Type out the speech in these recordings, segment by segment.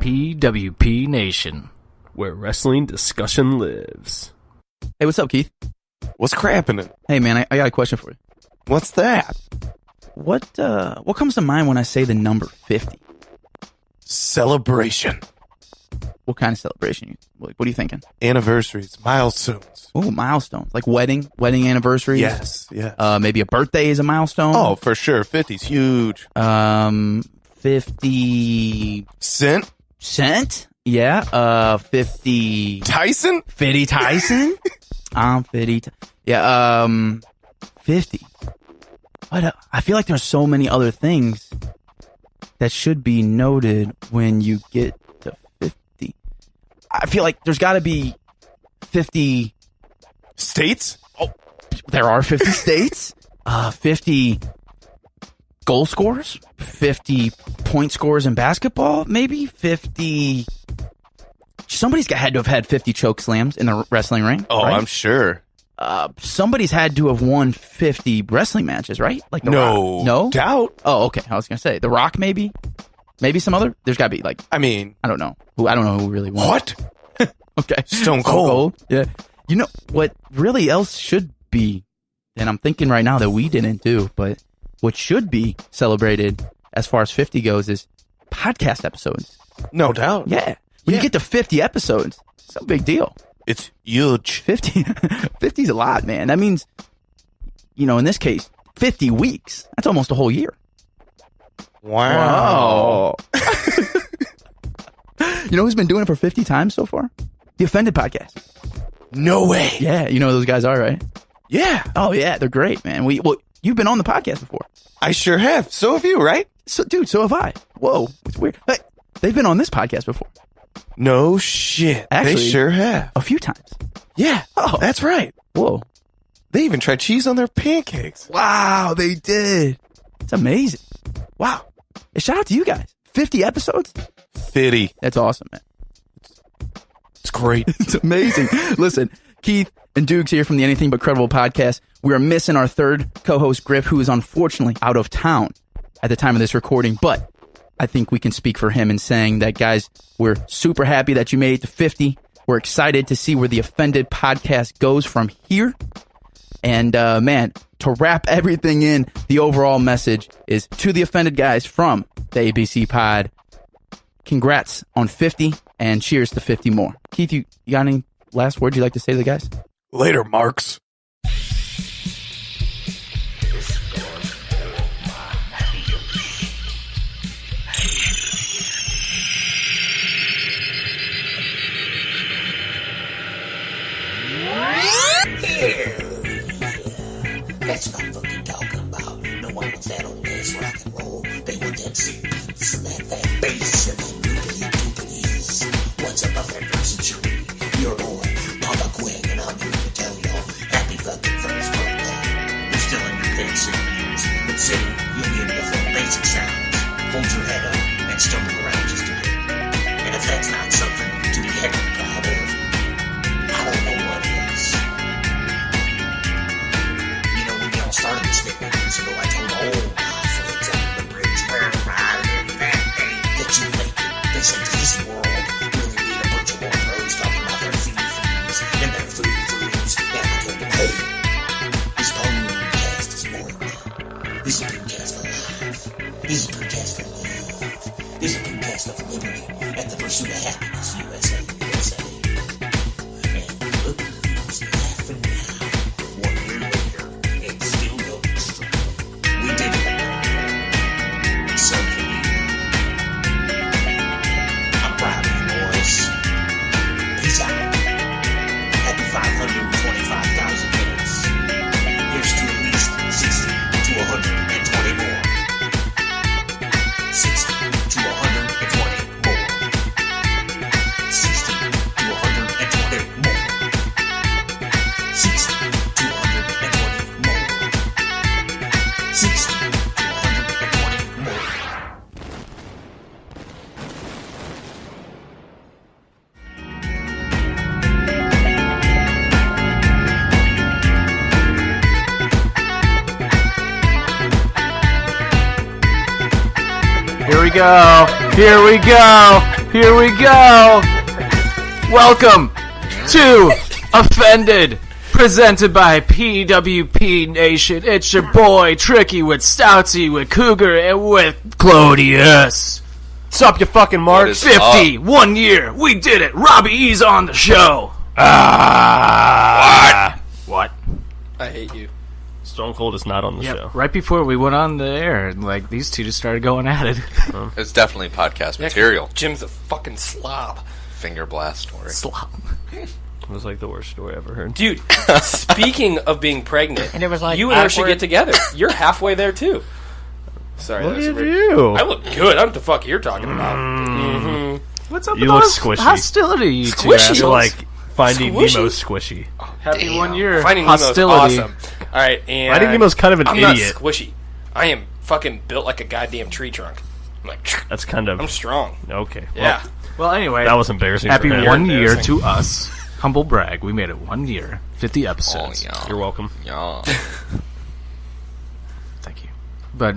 PWP Nation, where wrestling discussion lives. Hey, what's up, Keith? What's crapping? Hey, man, I got a question for you. What's that? What comes to mind when I say the number 50? Celebration. What kind of celebration? What are you thinking? Anniversaries, milestones. Oh, milestones. Like wedding anniversaries? Yes. Maybe a birthday is a milestone? Oh, for sure. 50's huge. 50... Cent? Yeah. 50... Tyson? 50 Tyson? I'm 50. Yeah, 50. But I feel like there's so many other things that should be noted when you get to 50. I feel like there's got to be 50... States? Oh, there are 50 states. 50 goal scorers. 50 point scorers in basketball. Maybe 50... Somebody's had to have had 50 choke slams in the wrestling ring. Oh, right? I'm sure. Somebody's had to have won 50 wrestling matches, right? Like the no Rock. No doubt. Oh, okay. I was gonna say The Rock, maybe some other. There's got to be like. I mean, I don't know who really won. What? Okay, Stone Cold. Yeah. You know what? Really else should be, and I'm thinking right now that we didn't do, but what should be celebrated as far as 50 goes is podcast episodes. No doubt. Yeah. When you get to 50 episodes, it's a big deal. It's huge. 50 is a lot, man. That means, in this case, 50 weeks. That's almost a whole year. Wow. You know who's been doing it for 50 times so far? The Offended Podcast. No way. Yeah, you know who those guys are, right? Yeah. Oh, yeah, they're great, man. You've been on the podcast before. I sure have. So have you, right? So have I. Whoa, it's weird. But they've been on this podcast before. No shit. Actually, they sure have. A few times. Yeah. Oh, that's right. Whoa. They even tried cheese on their pancakes. Wow, they did. It's amazing. Wow. And shout out to you guys. 50 episodes? 50. That's awesome, man. It's great. It's amazing. Listen, Keith and Dukes here from the Anything But Credible podcast. We are missing our third co-host, Griff, who is unfortunately out of town at the time of this recording, but I think we can speak for him in saying that, guys, we're super happy that you made it to 50. We're excited to see where the Offended podcast goes from here. And, man, to wrap everything in, the overall message is to the Offended guys from the ABC Pod. Congrats on 50 and cheers to 50 more. Keith, you got any last words you'd like to say to the guys? Later, Marks. That's what I'm fucking talking about. No one wants that old ass rock and roll. They want that beats and that bass and that doopity-doopities. What's up, Offenders? It's your boy, Papa Quinn, and I'm here to tell y'all happy fucking first birthday. You're still in your bed years, but soon you'll be able to feel basic sounds. Hold your head up and stumble around just a bit. And if that's not something to be heckin' proud of, I don't know what is. Started this thing 1 years ago. I told all my friends out on the bridge where to ride and every that day that you make it. They said, does this world really need a bunch of more pros talking about their fees and their foods? And I told them, hey, this podcast is more than that. This is a podcast for life. This is a podcast for love. This is a podcast of liberty and the pursuit of happiness. USA, USA. And look who's laughing now. 1 year later. We did it. So can you. I'm proud of you, boys. Peace out. Happy 525,000 minutes. Here's to at least 60 to 120 more. 60 to 120 more. 60 to 120 more. 60 to 120 more. 60 to 120 more. Here we go. Here we go. Welcome to Offended, presented by PWP Nation. It's your boy Tricky with Stoutsy, with Cougar, and with Clodius. What's up, you fucking marks? 50, 1 year. We did it. Robbie E's on the show. What? I hate you. Stone Cold is not on the show. Right before we went on the air, like, these two just started going at it. It's definitely podcast material. Jim's a fucking slob. Finger blast story. Slop. It was like the worst story I ever heard. Dude, speaking of being pregnant, And it was like you and her should get together. You're halfway there, too. Sorry, Look that was at weird. you. I look good. I don't know what the fuck you're talking about. What's up You with look all this squishy. hostility, you two Squishy? assholes? You're like Finding Squishy. Nemo squishy. Happy 1 year. Finding Nemo's hostility. awesome. All right, and Finding Nemo's kind of an I'm idiot. not squishy. I am fucking built like a goddamn tree trunk. I'm like, That's kind of I'm strong. okay. Yeah. Well, anyway, That was embarrassing. happy for him. 1 year embarrassing. to us. Humble brag. We made it 1 year, 50 Oh, episodes. yeah. You're welcome. Yeah. Thank you. But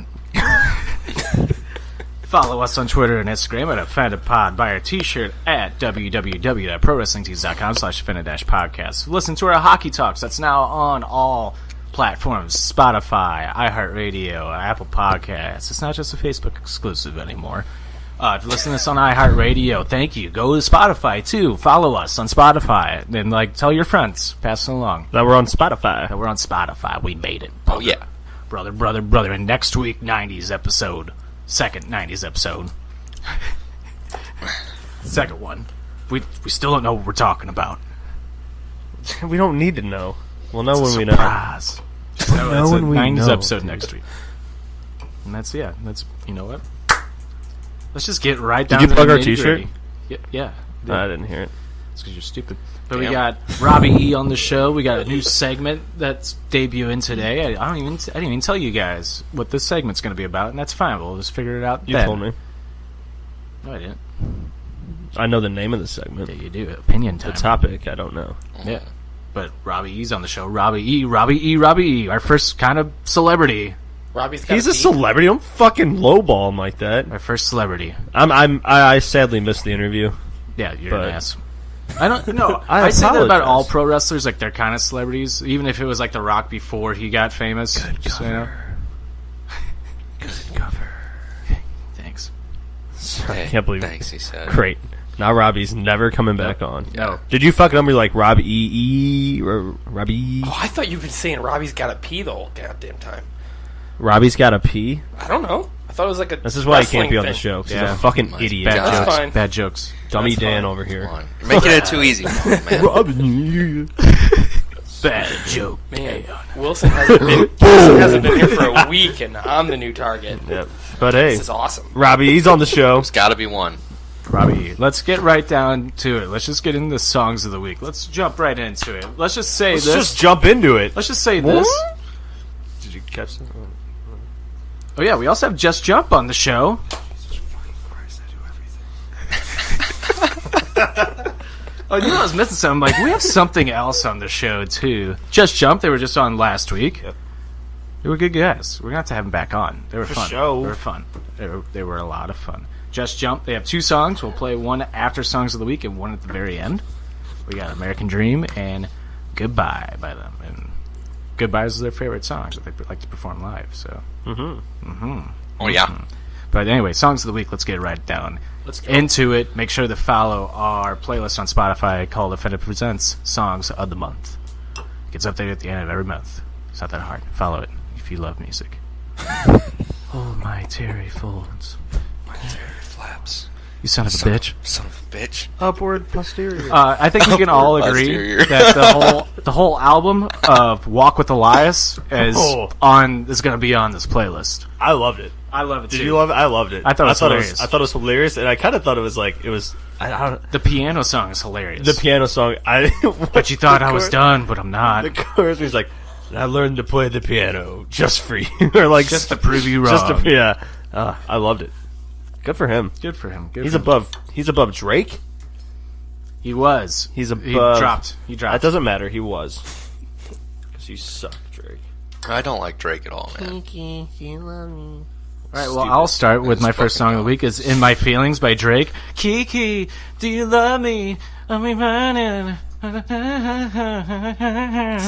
follow us on Twitter and Instagram at OffendedPod. Buy our t-shirt at www.prowrestlingtees.com/offended-podcast. Listen to our hockey talks. That's now on all platforms. Spotify, iHeartRadio, Apple Podcasts. It's not just a Facebook exclusive anymore. If you listen to this on iHeartRadio, thank you. Go to Spotify, too. Follow us on Spotify. And, tell your friends. Pass it along. That we're on Spotify. That we're on Spotify. We made it. Oh, yeah. Brother. And next week, 90s episode. Second 90s episode. Second one. We still don't know what we're talking about. We don't need to know. We'll know when we know. Surprise. Just know know it's when a we 90s know. episode next week. And that's, you know what? Let's just get right down you to plug the our nitty-gritty. t-shirt? Yeah. I didn't hear it. It's because you're stupid. But we Damn. got Robbie E on the show. We got a new segment that's debuting today. I didn't even tell you guys what this segment's going to be about, and that's fine. We'll just figure it out You then. told me. No, I didn't. I know the name of the segment. Yeah, you do. Opinion time. The topic, I don't know. Yeah. But Robbie E's on the show. Robbie E. Our first kind of celebrity. Robbie's got He's a beat. celebrity. Don't fucking lowball him like that. Our first celebrity. I sadly missed the interview. Yeah, you're But- an ass. I don't know. I I say that about apologize. all pro wrestlers. Like, they're kind of celebrities. Even if it was like The Rock before he got famous. Just so you know. Good cover. Thanks. I can't believe Thanks, he said. Great. Now Robbie's never coming back on. No. Did you fuck it up? You're like Robbie E. Robbie. Oh, I thought you've been saying Robbie's got to pee the whole goddamn time. Robbie's got a pee. I don't know. I thought it was like a. This is why he can't be on the thing. show. 'Cause Yeah. he's a fucking Nice. idiot. Bad That's jokes. fine. Bad jokes. Dummy That's Dan fine. over here. Come on. You're making it too easy for him, man. Bad joke. Man, Wilson hasn't been here for a week, and I'm the new target. Yep. But hey, This is awesome. Robbie, he's on the show. There's got to be one. Robbie, let's get right down to it. Let's just get into the songs of the week. Let's jump right into it. Let's just say Let's this. just jump into it. Let's just say this. Did you catch that? Oh yeah, we also have Just Jump on the show. Oh, you know I was missing something. Like, we have something else on the show too. Just Jump. They were just on last week. Yep. They were good guys. We're gonna have to have them back on. They were fun. sure. They were fun. They were a lot of fun. Just Jump. They have two songs. We'll play one after Songs of the Week and one at the very end. We got American Dream and Goodbye by them. And Goodbye is their favorite songs that they like to perform live. So. Oh, yeah. But anyway, Songs of the Week, let's get right down into it. Make sure to follow our playlist on Spotify called Offended Presents Songs of the Month. It gets updated at the end of every month. It's not that hard. Follow it if you love music. Oh, my Terry Folds. Flaps. You son of a bitch. Son of a bitch. Upward posterior. I think we can all Upward agree posterior. that the whole album of Walk with Elias is going to be on this playlist. I loved it. I love it too. Did you love it? I loved it. I thought it was hilarious. I thought it was hilarious, and I kind of thought it was like it was. I don't. The piano song is hilarious. The piano song. But you thought I was done, but I'm not. The chorus was like, "I learned to play the piano just for you," or like Just to prove you wrong. Just to, yeah. I loved it. Good for him. Good for him. He's above. He's above Drake. He was. He's above. He dropped. That doesn't matter. He was. Because you suck, Drake. I don't like Drake at all, man. All right, well, I'll start with my first song of the week is In My Feelings by Drake. Kiki, do you love me? I'm running. It's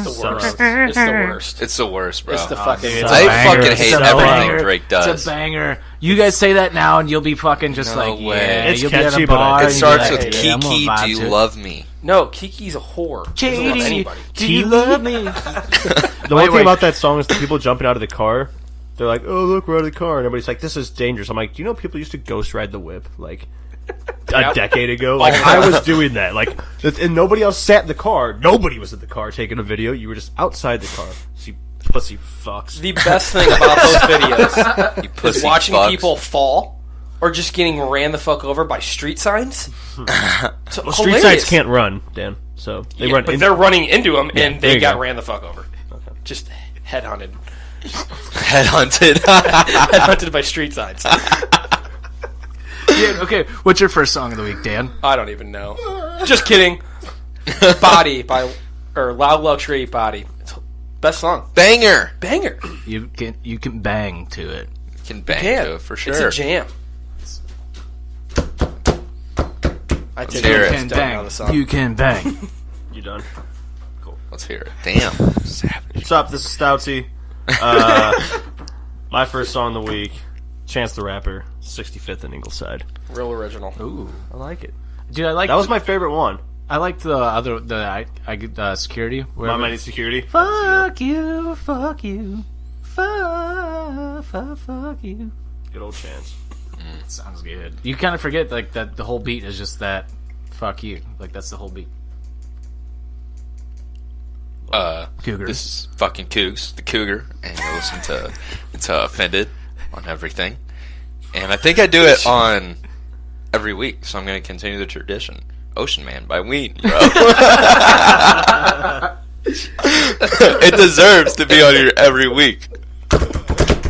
the worst. It's the worst. It's the worst, bro. It's the fucking. I fucking hate everything Drake does. It's a banger. You guys say that now, and you'll be fucking just No like, way. yeah. It's you'll be at catchy, a but bar. It and starts you're with like, yeah, I'm gonna Kiki, vibe do you to it. love me? No, Kiki's a whore. Doesn't love Katie, anybody. do you love me? The one thing about that song is the people jumping out of the car. They're like, "Oh, look, we're out of the car," and everybody's like, "This is dangerous." I'm like, "Do you know people used to ghost ride the whip like a decade ago? Like I was doing that. Like, and nobody else sat in the car. Nobody was in the car taking a video. You were just outside the car. You pussy fucks. The best thing about those videos You is pussy watching fucks. people fall or just getting ran the fuck over by street signs. So Well, street signs can't run, Dan. So they run. but they're running into them, and there they you got go. ran the fuck over. Just headhunted. Headhunted. Headhunted by street signs. Yeah, okay, what's your first song of the week, Dan? I don't even know. Just kidding. Body by Loud Luxury Body. It's best song. Banger. Banger. You can bang to it. You can bang Yeah, to it for sure. It's a jam. I take hear it. it. You can Down bang. on the song. You can bang. You done? Let's hear it. Damn. Savage. What's up? This is Stoutsy. My first song of the week, Chance the Rapper, 65th and Ingleside. Real original. Ooh, I like it. dude, I like That was my favorite one. I liked the other security. My Mighty Security. Fuck you, fuck you, fuck you. Good old Chance. Sounds good. You kind of forget like that the whole beat is just that. Fuck you. Like that's the whole beat. Cougar. This is fucking Cougs, the Cougar, and you're listening to Offended on everything. And I think I do it on every week, so I'm going to continue the tradition. Ocean Man by Ween, bro. It deserves to be on here every week.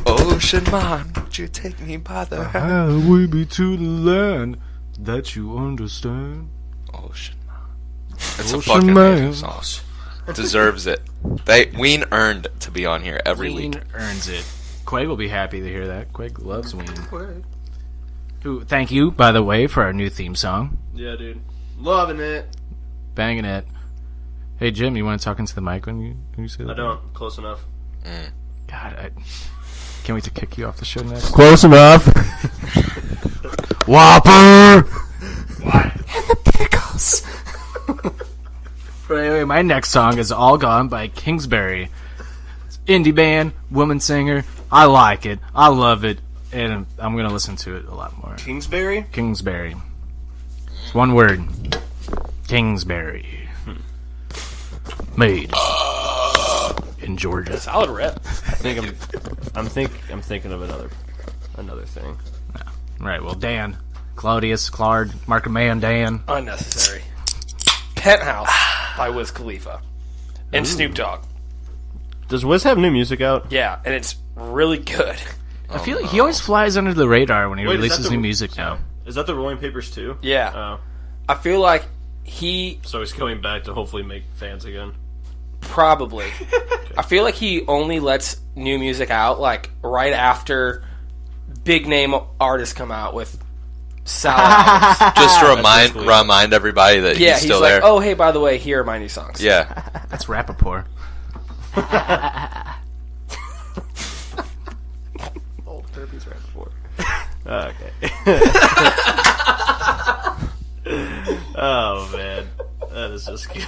Ocean Man, would you take me by the hand? Highway me to the land that you understand. Ocean Man. It's a Ocean fucking Man. amazing song. Deserves it. Ween earned to be on here every Ween week. earns it. Quag will be happy to hear that. Quag loves Ween. Who? Thank you, by the way, for our new theme song. Yeah, dude. Loving it. Banging it. Hey, Jim, you want to talk into the mic when you say that? I don't. Close enough. God, I can't wait to kick you off the show next. Close enough. Whopper! Anyway, my next song is All Gone by Kingsbury. It's indie band, woman singer. I like it. I love it. And I'm going to listen to it a lot more. Kingsbury? Kingsbury. It's one word. Kingsbury. Made in Georgia. Solid rep. I think I'm thinking of another thing. Right, well, Dan. Claudius, Claude, Markham Man, Dan. Unnecessary. Penthouse by Wiz Khalifa. And Snoop Dogg. Does Wiz have new music out? Yeah, and it's really good. I feel like he always flies under the radar when he Wait, is releases that the- new music now. Is that the Rolling Papers too? Yeah. Oh. I feel like he So he's coming back to hopefully make fans again. probably. I feel like he only lets new music out like right after big name artists come out with solid albums. Just to basically- remind everybody that Yeah, he's still like, there. oh, hey, by the way, here are my new songs. Yeah. That's Rappaport. Old Kirby's right before. Okay. Oh man, that is just cute.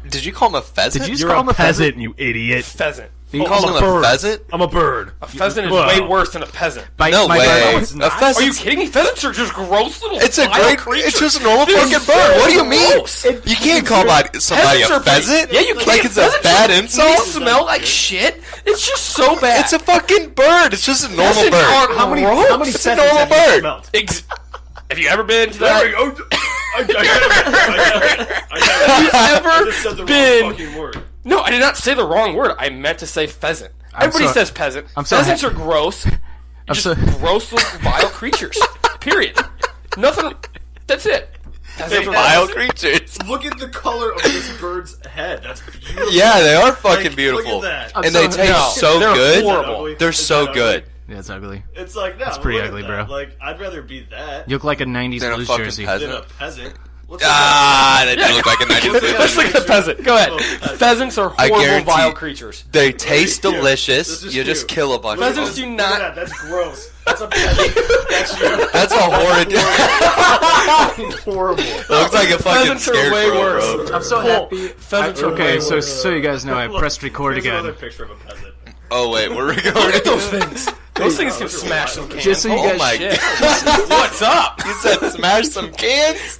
Did you call him a pheasant? Did you You're call him a a pheasant? peasant, you idiot. Pheasant. You called him a pheasant? I'm a bird. A pheasant is Whoa. way worse than a peasant. No My way. brother- it's A not. Are you pheasant. kidding me? Pheasants are just gross little It's a vile great. creatures. It's just a normal They're fucking so bird. What do you mean? gross. You can't call somebody a Peasants are pheasant. Yeah, you can't. Like it's a Pheasants bad are- insult. They smell like shit. It's just so bad. It's a fucking bird. It's just a normal Pheasants bird. are How many gross. It's a pheasants normal have you bird. smelled? Have you ever been to that? I just said the wrong fucking word. No, I did not say the wrong word. I meant to say pheasant. Everybody so- says peasant. I'm so Pheasants happy. are gross. Just so- gross little vile creatures. Period. Nothing. That's it. They're vile creatures. Look at the color of this bird's head. That's beautiful. Yeah, they are fucking beautiful. Look at that. And they taste so They're good. horrible. They're so good. Yeah, it's ugly. It's like, no, It's pretty look at ugly, that. bro. Like, I'd rather be that You look like a 90s Than a Blues fucking jersey. peasant. than a peasant. That do look like a 90s. Let's look at the pheasant. Go ahead. Pheasants are I horrible, guarantee- vile creatures. They taste This delicious. is You just cute. kill a bunch Pheasants of do them. Look at not. that. That's gross. That's a peasant. That's you. That's a horrid. Horrible. Looks like a fucking Pheasants are way scarecrow, worse. bro. I'm so happy. Pheasants are way Okay, worse. so you guys know I pressed record Here's again. another picture of a peasant. Oh wait, we're Look recording. at those things. Those things can smash some cans. Just so you Oh guys, my Shit. god! What's up? You said smash some cans.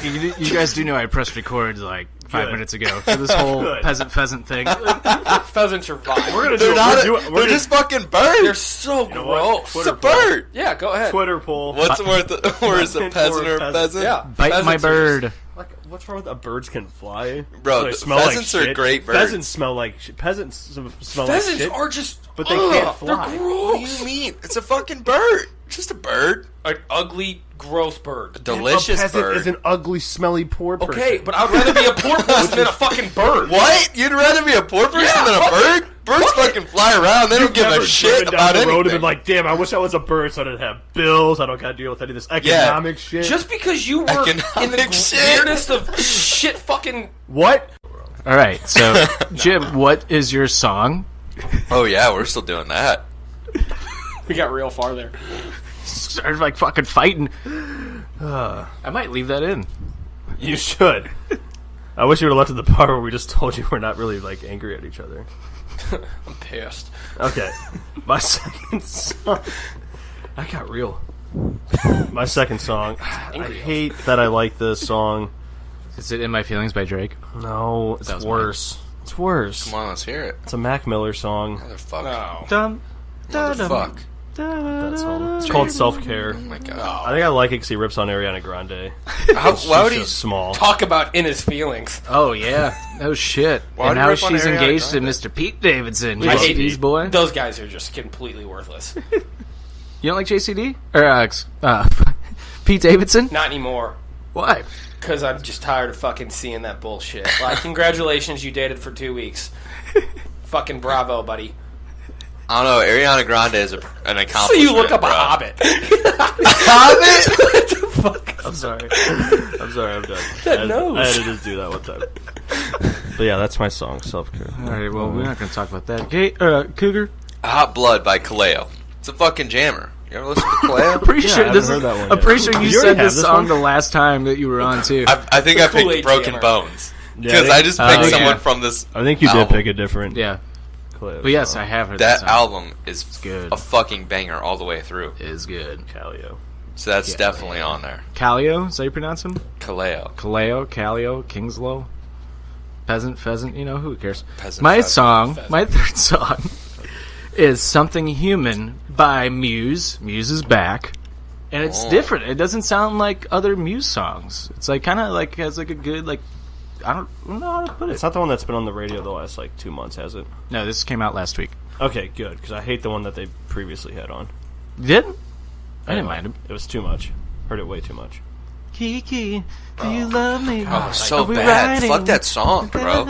you guys do know I pressed record like 5 Good. minutes ago for this whole Good. pheasant thing. Pheasants are vile. We're gonna They're do. not. We're They're just fucking birds. They're so know what? gross. It's a bird. Yeah, go ahead. Twitter poll. What's worth? Worse, a peasant or a pheasant? Yeah. Bite my Pheasants are bird. Like, what's wrong with that? Birds can fly, Bro, They the smell pheasants like are shit. great birds. Pheasants smell like shit. Peasants smell Pheasants like shit. are just. But they can't ugh, fly. They're What do gross. you mean? It's a fucking bird. Just a bird. An ugly, gross bird. Delicious a peasant bird. is an ugly, smelly, poor person. Okay, but I'd rather be a poor person than a fucking bird. What? You'd rather be a poor person Yeah, than a fuck bird? Birds fucking fly around. They don't give Never a shit driven about down the road and anything. been like, damn, I wish I was a bird so I didn't have bills. I don't gotta deal with any of this economic shit. Just because you were in the Economic shit. weirdest of shit fucking. what? All right, so Jim, what is your song? Oh yeah, we're still doing that. We got real far there. Started like fucking fighting. I might leave that in. You should. I wish you would have left at the part where we just told you we're not really like angry at each other. I'm pissed. Okay, my second song. I got real. My second song. I hate that I like this song. Is it "In My Feelings" by Drake? No, it's That was worse. It's worse. Come on, let's hear it. It's a Mac Miller song. Motherfucker. No. Dum, Motherfuck. That song. It's called Self Care. Oh my god. I think I like it because he rips on Ariana Grande. Why would She's he? just small. Talk about in his feelings. Oh yeah. Oh shit. Why would and you now rip on she's Ariana engaged to Grande? Mr. Pete Davidson. I hate JCD's boy. Those guys are just completely worthless. You don't like JCD or Pete Davidson? Not anymore. Why? Because I'm just tired of fucking seeing that bullshit. Like, congratulations, you dated for 2 weeks. Fucking bravo, buddy. I don't know. Ariana Grande is an accomplishment. So you look up bro. a Hobbit. Hobbit? What the fuck? I'm sorry. I'm sorry. I'm done. That I nose. had to just do that one time. But yeah, that's my song, Self Care. All right. Well, we're not going to talk about that. Okay, Cougar. Hot Blood by Kaleo. It's a fucking jammer. You ever listen to Kaleo? Pretty Yeah, I sure haven't this heard is. that one I'm yet. pretty sure you You already said have this this song one? the last time that you were on too. I think I picked Kool-Aid Broken jammer. Bones. Yeah, Because I just picked Oh, someone yeah. from this I think you did album. pick a different. Yeah. Clip, But yes, so. I have heard That song. album is good. a fucking banger all the way through. Is good. Calio. So that's Yeah, definitely yeah. on there. Calio, is that how you pronounce him? Kaleo. Caleo, Calio, Kingslow, Peasant, Pheasant, you know, who cares? Peasant, My Pheasant, song, Pheasant. my third song, is Something Human by Muse. Muse is back. And it's Oh. different. It doesn't sound like other Muse songs. It's like kind of like has like a good like I don't know how to put it. It's not the one that's been on the radio the last like 2 months, has it? No, this came out last week. Okay, good, because I hate the one that they previously had on. You didn't? I didn't mind him. It was too much. Heard it way too much. Kiki, do you love me? Oh, so Are we bad. riding? Fuck that song, bro.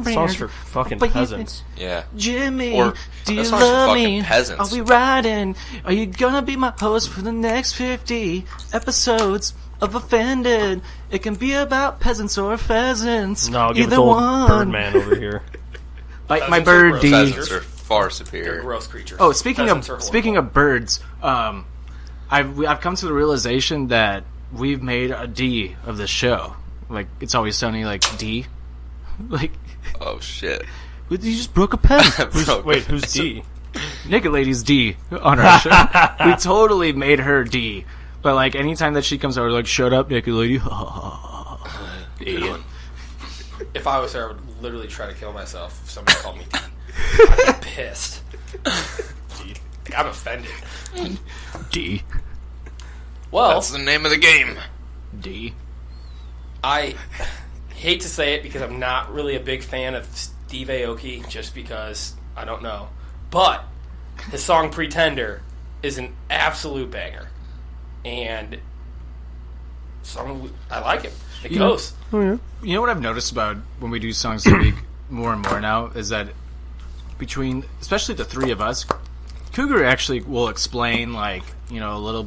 Songs for fucking peasants. Yeah. Jimmy, Or- do you that song's for love fucking me? peasants. Are we riding? Are you gonna be my host for the next 50 episodes of Offended? It can be about peasants or pheasants. No, I'll give it Either to old one. Birdman over here. Bite my Pheasants are bird, gross. D. Pheasants are far They're superior. gross creatures. Oh, Pheasants are speaking horrible. of birds, I've come to the realization that we've made a D of the show. Like it's always Sunny, like D. Like Oh, shit. you just broke a pen. Bro, Wait, who's D? Naked Lady's D on our show. We totally made her D. But like anytime that she comes over, like shut up, Naked Lady. D. If I was her, I would literally try to kill myself if somebody called me D. I'd be pissed. I'm offended. D. Well, That's the name of the game. D. I hate to say it because I'm not really a big fan of Steve Aoki just because I don't know. But his song Pretender is an absolute banger. And song. I like it. It goes. You know what I've noticed about when we do songs a week more and more now is that between, especially the three of us, Cougar actually will explain a little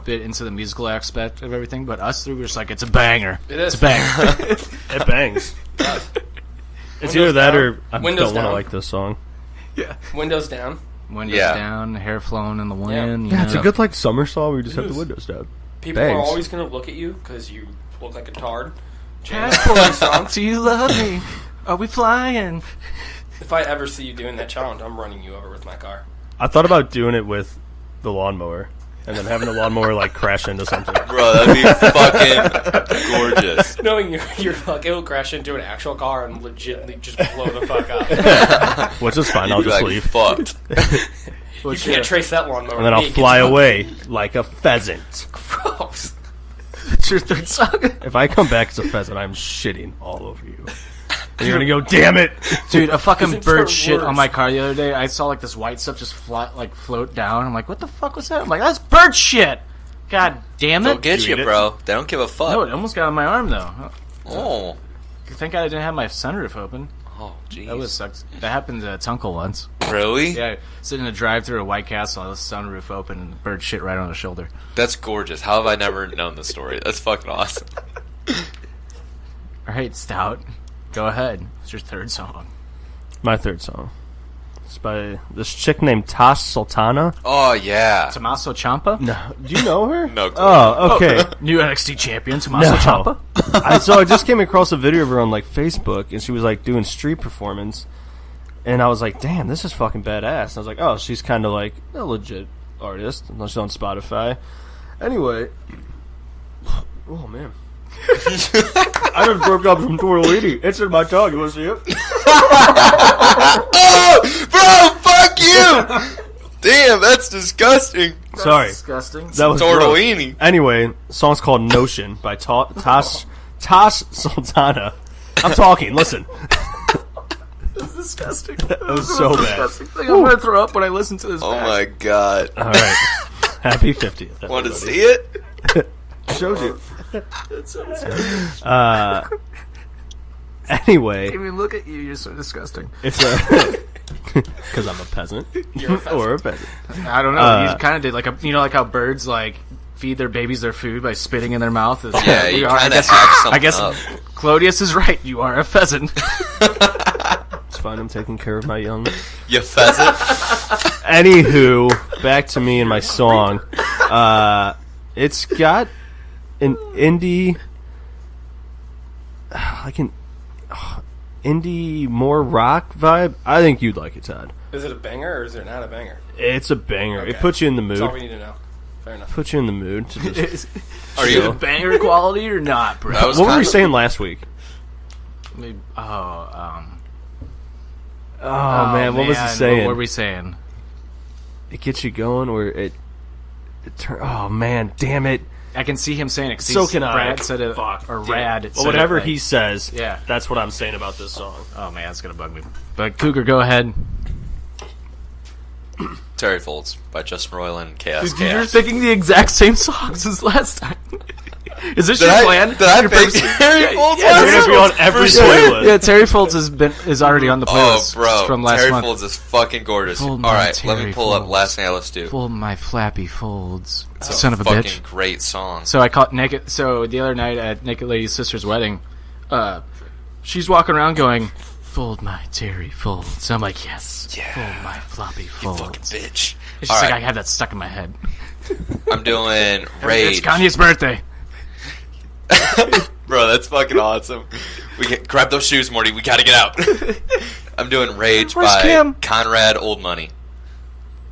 bit into the musical aspect of everything, but us three were just like, it's a banger. It is. It's a banger. It bangs. It's either that or I don't want to like this song. Yeah. Windows down. Windows down, hair flowing in the wind. Yeah, it's a good summer song where you just have the windows down. People Bangs. are always going to look at you because you look like a tard. Passport, do you love me? Are we flying? If I ever see you doing that challenge, I'm running you over with my car. I thought about doing it with the lawnmower and then having the lawnmower crash into something. Bro, that'd be fucking gorgeous. Knowing you're it'll crash into an actual car and legitimately just blow the fuck up. Which is fine, I'll just leave. Fucked. You can't trace that lawnmower. And then I'll fly away like a pheasant. Gross. It's your third song. If I come back as a pheasant, I'm shitting all over you. And you're gonna go, damn it! Dude, a fucking Pheasants bird are shit worse. on my car the other day. I saw this white stuff just float down. I'm like, what the fuck was that? I'm like, that's bird shit! God damn it. Don't get you, bro. They don't give a fuck. No, it almost got on my arm though. Oh. Thank God I didn't have my sunroof open. Oh, jeez. That was sucks. That happened to Tunkel once. Really? Yeah, sitting in a drive-through at White Castle, the sunroof open, and the bird shit right on the shoulder. That's gorgeous. How have I never known this story? That's fucking awesome. All right, Stout, go ahead. It's your third song. My third song. It's by this chick named Tash Sultana. Oh, yeah. Tommaso Ciampa? No, do you know her? No clue. Oh, okay. New NXT champion, Tommaso No. Ciampa? So I just came across a video of her on Facebook, and she was doing street performance, and I was like, damn, this is fucking badass. And I was like, oh, she's kind of a legit artist. She's on Spotify. Anyway, oh man, I just broke up some tortellini. It's in my tongue. You want to see it? Oh, bro, fuck you! Damn, that's disgusting. Sorry, Disgusting. that was gross. Tortellini. Anyway, the song's called Notion by Tash Sultana. I'm talking. Listen. That's disgusting. That was so bad. I'm going to throw up when I listen to this. Oh my god. All right. Happy 50th. Want to everybody. see it? Showed you. That's so disgusting. Anyway, I mean, look at you. You're so disgusting. it's a because I'm a peasant. You're a pheasant. Or a pheasant. I don't know. You kind of did like how birds feed their babies their food by spitting in their mouth. Yeah, you kind of have something I guess up. Clodius is right. You are a pheasant. It's fine. I'm taking care of my young. You pheasant. Anywho, back to me and my song. It's got an indie, indie more rock vibe. I think you'd like it, Todd. Is it a banger or is it not a banger? It's a banger. Okay. It puts you in the That's all we mood. need to know. Fair enough. Puts you in the mood to just. Are Is you? it banger quality or not, bro? That was What were kind we of- saying last week? Oh, man, what was he saying? What were we saying? It gets you going, or it oh man, damn it! I can see him saying it. So can I. Brad said it, Fuck. or Damn. Rad. Well, said whatever it, he says, Yeah. that's what I'm saying about this song. Oh man, that's gonna bug me. But Cougar, go ahead. Terry Folds by Justin Roiland and Chaos You're Chaos. thinking the exact same songs as last time. Is this Did your I, plan? did I pick Terry Folds? yeah, last You're gonna be time? on every For sure. playlist. Yeah, Terry Folds is already on the Oh, playlist bro. from last Terry month. Folds is fucking gorgeous. Fold All my right, let me Terry pull up Folds. Last Thing I Listened to. Fold my flappy folds. It's Son of a fucking bitch. great song. So I caught naked. So the other night at Naked Lady's sister's wedding, she's walking around going, "Fold my Terry folds." So I'm like, "Yes, Yeah. fold my floppy You folds." fucking bitch. And she's All like, right. "I have that stuck in my head." I'm doing Rage. It's Kanye's birthday. Bro, that's fucking awesome. Grab those shoes, Morty. We gotta get out. I'm doing Rage Where's by Kim? Conrad Old Money.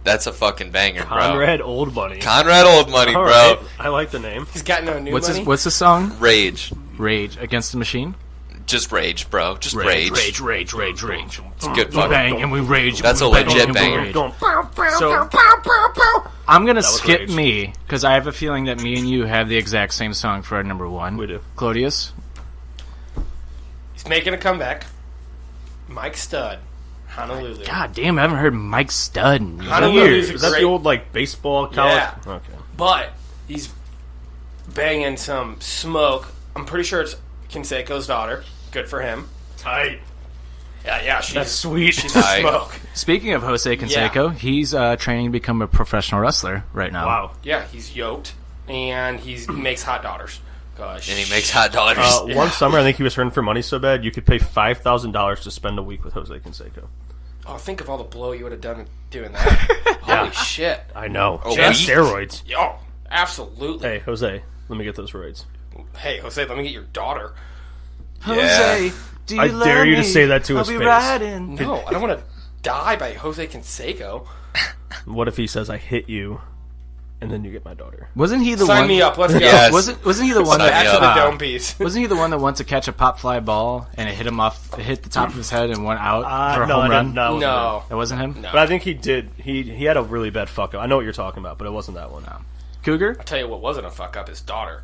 That's a fucking banger, bro. Conrad Old Bunny. Conrad Old Money, All bro. right. I like the name. He's got no new What's money. the song? Rage. Rage Against the Machine. Just Rage, bro. Just Rage. Rage. It's a good We fucking bang and we rage. That's we a bang legit and we banger. rage. So I'm gonna skip Rage. me because I have a feeling that me and you have the exact same song for our number one. We do. Clodius. He's making a comeback. Mike Stud, Honolulu. God damn, I haven't heard Mike Stud in Honolulu years. is a Is that great- the old baseball college? Yeah. Okay. But he's banging some smoke. I'm pretty sure it's Canseco's daughter. Good for him. Tight. Yeah, That's sweet. She's a smoke. Speaking of Jose Canseco, he's training to become a professional wrestler right now. Wow. Yeah, he's yoked, and he makes hot daughters. Gosh. And he makes hot dollars. One summer, I think he was hurting for money so bad, you could pay $5,000 to spend a week with Jose Canseco. Oh, think of all the blow you would have done doing that. Holy shit. I know. Oh, And week? steroids. Oh, absolutely. Hey, Jose, let me get those roids. Hey, Jose, let me get your daughter. Jose, do you I love dare you to me? say that to I'll his be face. riding. No, I don't want to die by Jose Canseco. What if he says, I hit you, and then you get my daughter? Wasn't he the Sign one? me up. Let's go. Yes. Wasn't he the one Sign that me Back to up. the dome piece. Wasn't he the one that went to catch a pop fly ball and it hit the top of his head and went out for a no, home I run? didn't. No, it wasn't him. No. That wasn't him. No. But I think he did. He had a really bad fuck up. I know what you're talking about, but it wasn't that one. Cougar, I'll tell you what wasn't a fuck up, his daughter.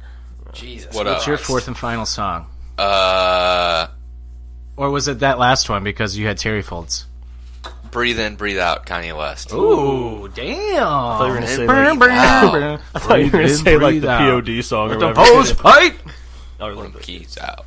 Jesus. What what's up? your fourth and final song? Breathe Or was it that last one because you had Terry Folds? In, Breathe Out, Kanye West. Ooh, damn! I thought you were gonna say, burn, like, burn, Wow. burn. I thought you were going to say, like, the POD song or The whatever. hose pipe! Oh, Put them keys out.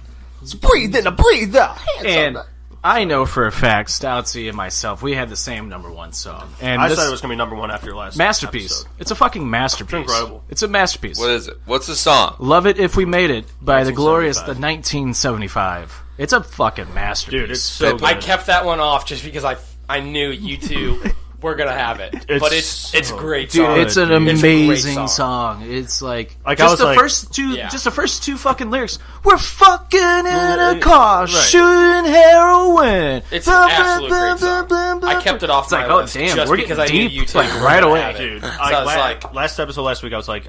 breathe in, breathe out. And I know for a fact, Stoutsy and myself, we had the same number one song. And I this said it was going to be number one after your last masterpiece. episode. It's a fucking masterpiece. It's incredible. It's a masterpiece. What is it? What's the song? Love It If We Made It by the glorious the 1975. 1975. It's a fucking masterpiece. Dude, it's so good. I kept that one off just because I knew you two were going to have it. But it's so great Dude, song. it's an dude. It's a great amazing song. song. It's like Like, just I was the like- first two, Yeah. just the first two fucking lyrics. We're fucking in a car, Right. shooting heroin. It's an absolute great song. I kept it off It's my like, oh list damn, just we're because getting I knew deep you two like were right gonna away, have it. Dude, So I was like, last episode last week, I was like,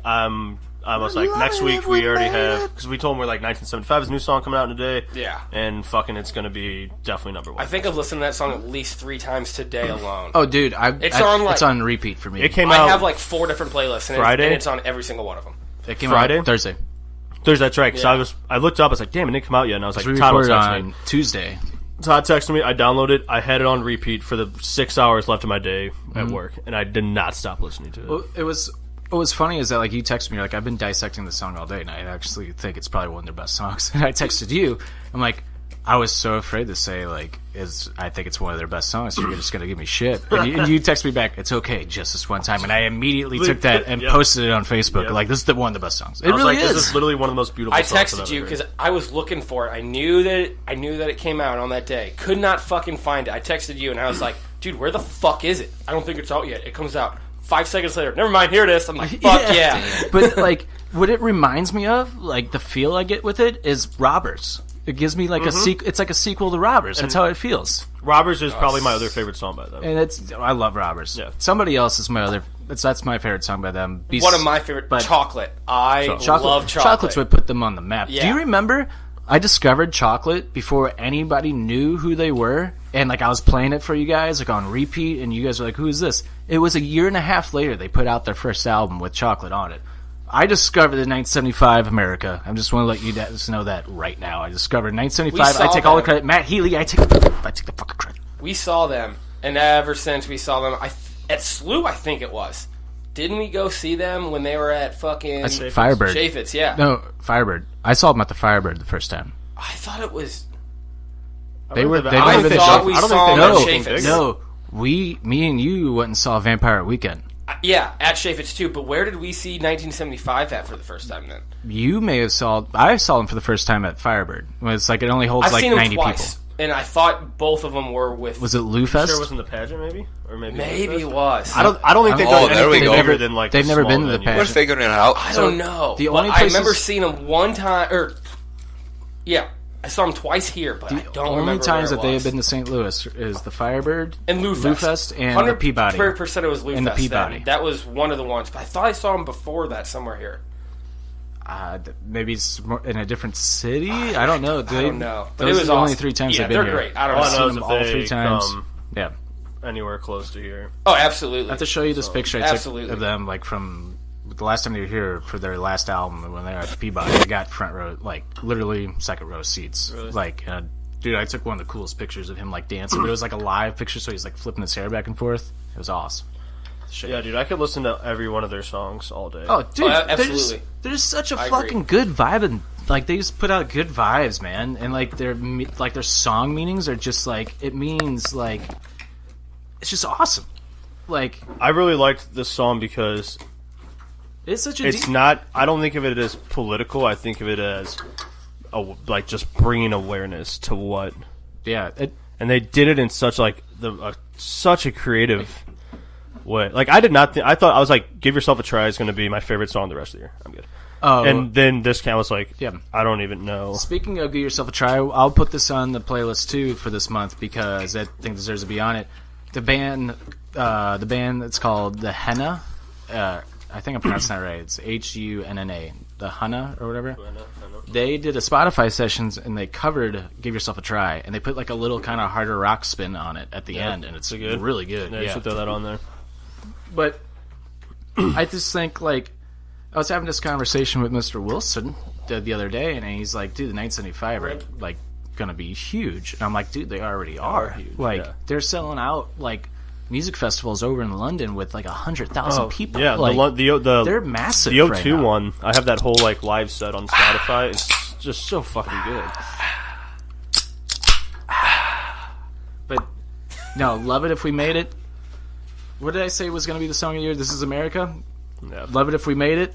I was like, next week we already have, because we told him we're like 1975 is a new song coming out in a day. Yeah. And fucking it's going to be definitely number one. I think I've listened to that song at least 3 times today alone. Oh, dude, It's on, like- it's on repeat for me. It came I out have like 4 different playlists, and Friday? and it's on every single one of them. It came Friday? out Thursday. Thursday, that's right. Yeah. So I looked up, I was like, damn, it didn't come out yet. And I was like, We Todd will recorded text on me. Tuesday. Todd texted me, I downloaded it, I had it on repeat for the 6 hours left of my day Mm-hmm. at work, and I did not stop listening to it. Well, what was funny is that like you texted me, you're like, I've been dissecting the song all day, and I actually think it's probably one of their best songs. And I texted you, I'm like, I was so afraid to say like, I think it's one of their best songs. So you're just gonna give me shit. And you text me back, it's okay, just this one time. And I immediately took that and Yep. posted it on Facebook. Yep. Like, this is one of the best songs. It I was really like, is. this is literally one of the most beautiful I songs I've texted you ever because heard. I was looking for it. I knew that it came out on that day. Could not fucking find it. I texted you and I was like, dude, where the fuck is it? I don't think it's out yet. It comes out 5 seconds later. Never mind, here it is. I'm like, fuck yeah. But like, what it reminds me of, like the feel I get with it, is Robbers. It gives me like it's like a sequel to Robbers. That's how it feels. Robbers is probably my other favorite song by them. And I love Robbers. Yeah. Somebody else is my other. That's my favorite song by them. One of my favorite, but- Chocolate. I love Chocolate. Chocolate's what put them on the map. Yeah. Do you remember? I discovered Chocolate before anybody knew who they were, and like I was playing it for you guys like on repeat, and you guys were like, "Who is this?" It was a year and a half later they put out their first album with Chocolate on it. I discovered in 1975 America. I just want to let you guys know that right now. I discovered 1975. We I saw take all the them. credit. Matt Healy, I take the fucking credit. We saw them, and ever since we saw them, at SLU, I think it was. Didn't we go see them when they were at fucking Firebird. Chaffetz? Yeah. No, Firebird. I saw them at the Firebird the first time. I thought it was. They were. They I never been thought to- we I don't saw think them they at know. Chaffetz. No, me and you went and saw Vampire Weekend. Yeah, at Chaffetz too. But where did we see 1975 at for the first time then? You may have saw. I saw them for the first time at Firebird. It's like it only holds I've like seen them 90 twice, people. and I thought both of them were with. Was it Lou Fest? Sure it wasn't the pageant, maybe? Or maybe It was. I don't think they've Oh, done there we anything go. bigger than like They've the never small been to the venues. pageant. We're figuring it out. I don't know. the But only I places- remember seeing them one time, or yeah, I saw them twice here, but I don't Only remember times where that it they was. have been to St. Louis is the Firebird And Lou Fest. and the Peabody. 100% it was Lou And the Fest Peabody. then. That was one of the ones. But I thought I saw them before that somewhere here. Maybe it's more in a different city. I don't know. I don't know. But Those it was are the only awesome. 3 times Yeah, I've been they're here. great. I don't All know. I I've know seen is them if all they 3 times. come Yeah. anywhere close to here. Oh, absolutely. I have to show you this picture I took Absolutely. of them, like from the last time they were here for their last album when they were at the Peabody. They got front row, like literally second row seats. Really? Like, dude, I took one of the coolest pictures of him like dancing. But it was like a live picture, so he's like flipping his hair back and forth. It was awesome. shit. Yeah, dude, I could listen to every one of their songs all day. Oh, dude, absolutely. There's such a I fucking agree. good vibe, and like they just put out good vibes, man. And like their song meanings are just like it means like it's just awesome. Like I really liked this song because it's such a it's not. I don't think of it as political. I think of it as like just bringing awareness to what. yeah. And they did it in such like such a creative way. Like I did not. I thought I was like, "Give Yourself a Try" is going to be my favorite song the rest of the year. I'm good. Oh, And then this count was like, Yeah. I don't even know. Speaking of Give Yourself a Try, I'll put this on the playlist too for this month because I think deserves to be on it. The band that's called the Henna. I think I'm pronouncing that right. It's Hunna, the Henna or whatever. They did a Spotify sessions and they covered "Give Yourself a Try" and they put like a little kind of harder rock spin on it at the end, and it's good? really good. Yeah, you should throw that on there. But I just think like I was having this conversation with Mr. Wilson the other day, and he's like, "Dude, the 975 are like gonna be huge." And I'm like, "Dude, they already are. Like they're selling out like music festivals over in London with like 100,000 people. Yeah, like, the they're massive. The O2 right now. one, I have that whole like live set on Spotify. It's just so fucking good. But no, Love It If We Made It. What did I say was going to be the song of the year? This Is America. Yeah. Love It If We Made It.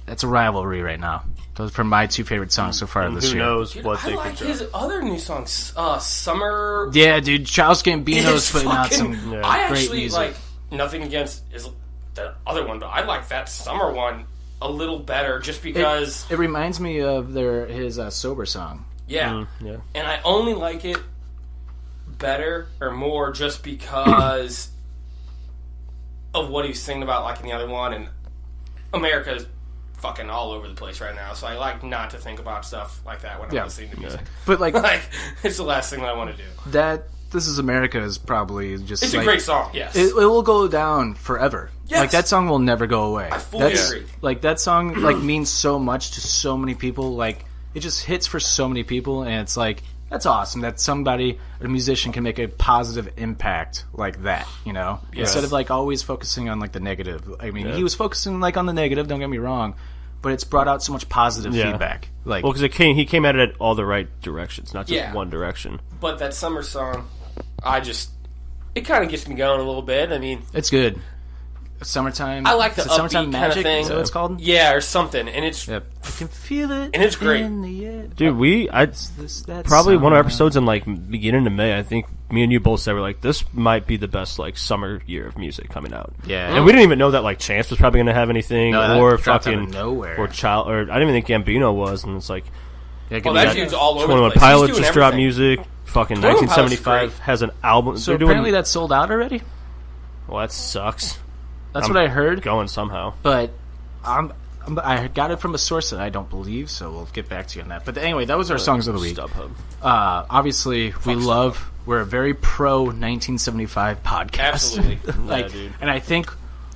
That's a rivalry right now. Those are my two favorite songs so far this Who year. knows Dude, what I they like could his other new songs. Summer. Yeah, dude, Charles Gambino's is putting out fucking- some I great actually music. like nothing against the other one, but I like that summer one a little better just because. It reminds me of his Sober song. Yeah. Yeah. And I only like it better or more just because of what he was singing about, like in the other one. And America's fucking all over the place right now, so I like not to think about stuff like that when I'm listening to music. But like Like, it's the last thing that I want to do. that, This Is America is probably just It's like, a great song, yes. It will go down forever. Yes. Like that song will never go away. I fully agree. Like that song like means so much to so many people. Like it just hits for so many people, and it's like that's awesome that somebody, a musician, can make a positive impact like that. You know, instead of like always focusing on like the negative. I mean, he was focusing like on the negative. Don't get me wrong, but it's brought out so much positive feedback. Like, well, because he came at it at all the right directions, not just one direction. But that summer song, it kind of gets me going a little bit. I mean, it's good. Summertime. I like the is it Summertime upbeat kind of Magic. thing. Is that what it's called? Yeah, or something. And it's Yep. I can feel it. And it's great. in the air. Dude, That probably one of our summer. episodes in like beginning of May. I think me and you both said we're like, this might be the best like summer year of music coming out. Yeah. and we didn't even know that like Chance was probably going to have anything, No, that or dropped out of fucking nowhere. or I didn't even think Gambino was, and it's like Yeah, well, give me that dude's all over the 21 place. Pilots He's doing just dropped everything. music. Fucking 21 Pilots is 1975 great. has an album. So They're doing, apparently that's sold out already. well, that sucks. That's I'm what I heard. Going somehow. But I got it from a source that I don't believe, so we'll get back to you on that. But anyway, that was our songs of the week. StubHub. Obviously, we're a very pro 1975 podcast. Absolutely. like, Yeah, dude. and I think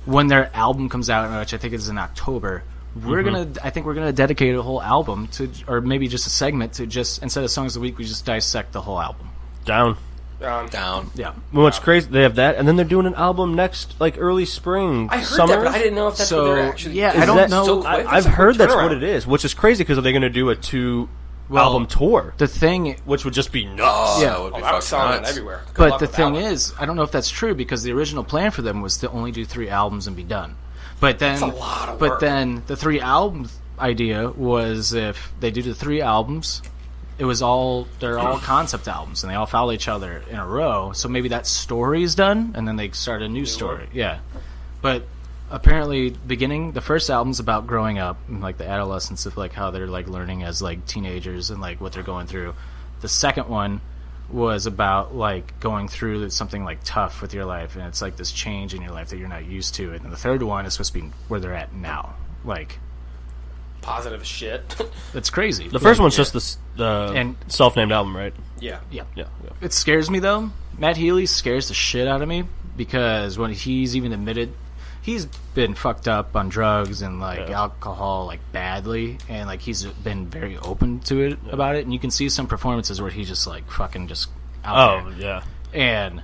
when their album comes out, which I think is in October, I think we're gonna dedicate a whole album to, or maybe just a segment to just instead of songs of the week, we just dissect the whole album. Down. Down. Yeah. Well, what's crazy? They have that, and then they're doing an album next, like early spring, I heard summer. that, but I didn't know if that's what they're actually. yeah, Is I don't that know. so quick? I've That's a heard quick that's what turnaround. it is, which is crazy because are they going to do a album tour, The thing, which would just be nuts. Oh, Yeah. that would be I was selling fucking it nuts. everywhere. Good but luck the with thing that one. is, I don't know if that's true because the original plan for them was to only do 3 albums and be done. But then, That's a lot of but work. then the 3 albums idea was if they do the 3 albums, they're all concept albums and they all follow each other in a row. So maybe that story is done and then they start a new story. Yeah, but apparently, the first album's about growing up and like the adolescence of like how they're like learning as like teenagers and like what they're going through. The second one was about like going through something like tough with your life and it's like this change in your life that you're not used to. And the third one is supposed to be where they're at now. Like, Positive as shit. it's crazy. The first one's just the And- self-named album, right? Yeah. Yeah. Yeah. It scares me though. Matt Healy scares the shit out of me because when he's even admitted he's been fucked up on drugs and like alcohol like badly and like he's been very open to it about it and you can see some performances where he's just like fucking just out Oh, there. yeah. And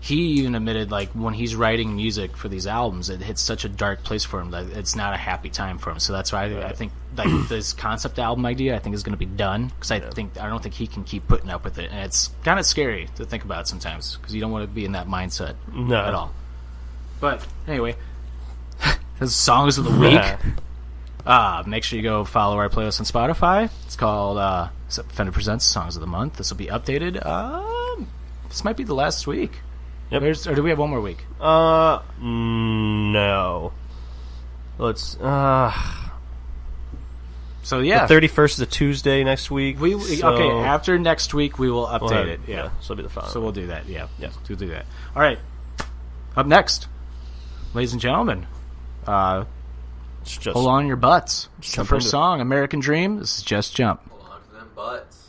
he even admitted, like, when he's writing music for these albums, it hits such a dark place for him that it's not a happy time for him. So that's why I think, like, this concept album idea, I think, is going to be done, because I don't think he can keep putting up with it, and it's kind of scary to think about sometimes, because you don't want to be in that mindset at all. But anyway, the songs of the week. Make sure you go follow our playlist on Spotify. It's called Fender Presents Songs of the Month. This will be updated. This might be the last week. Yep. Or do we have one more week? No. Let's. So yeah, the 31st is a Tuesday next week. Okay, after next week we will update it. Yeah, so it'll be the following. So we'll do that. Yeah, we'll do that. All right. Up next, ladies and gentlemen, hold on your butts. It's the first song, American Dream. This is Just Jump. Hold on to them butts.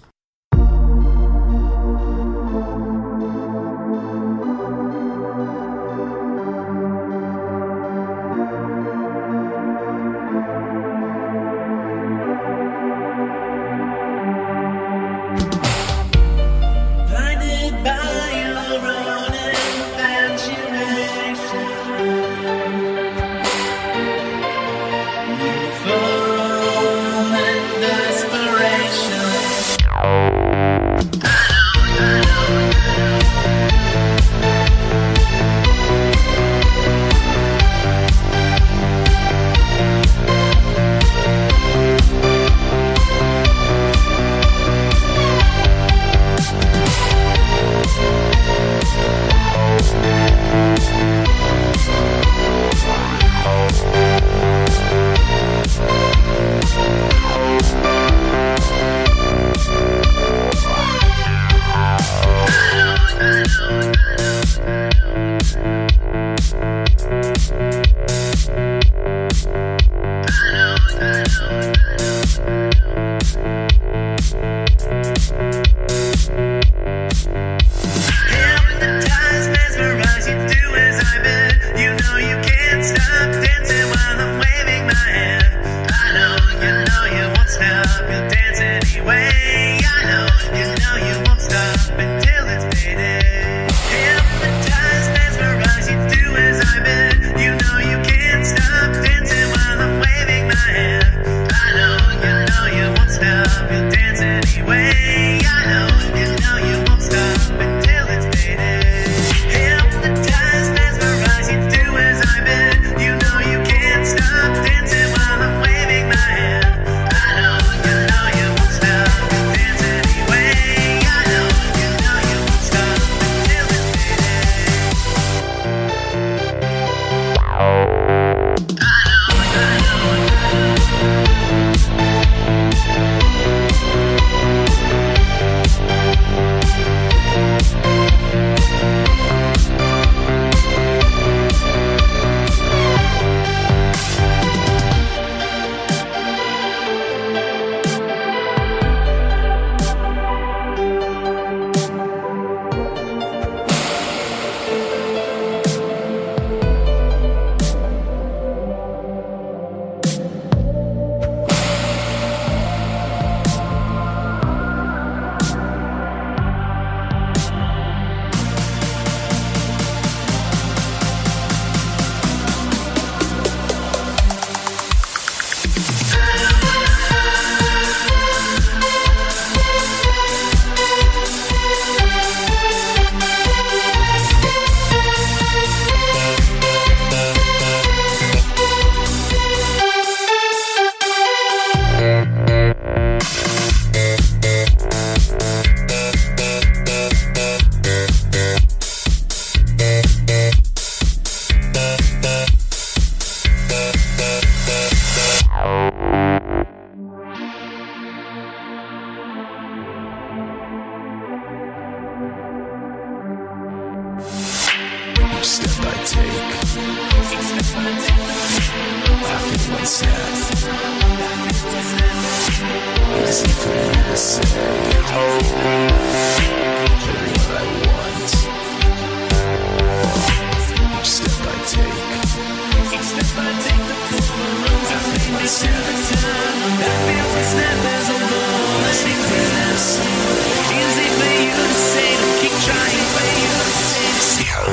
See how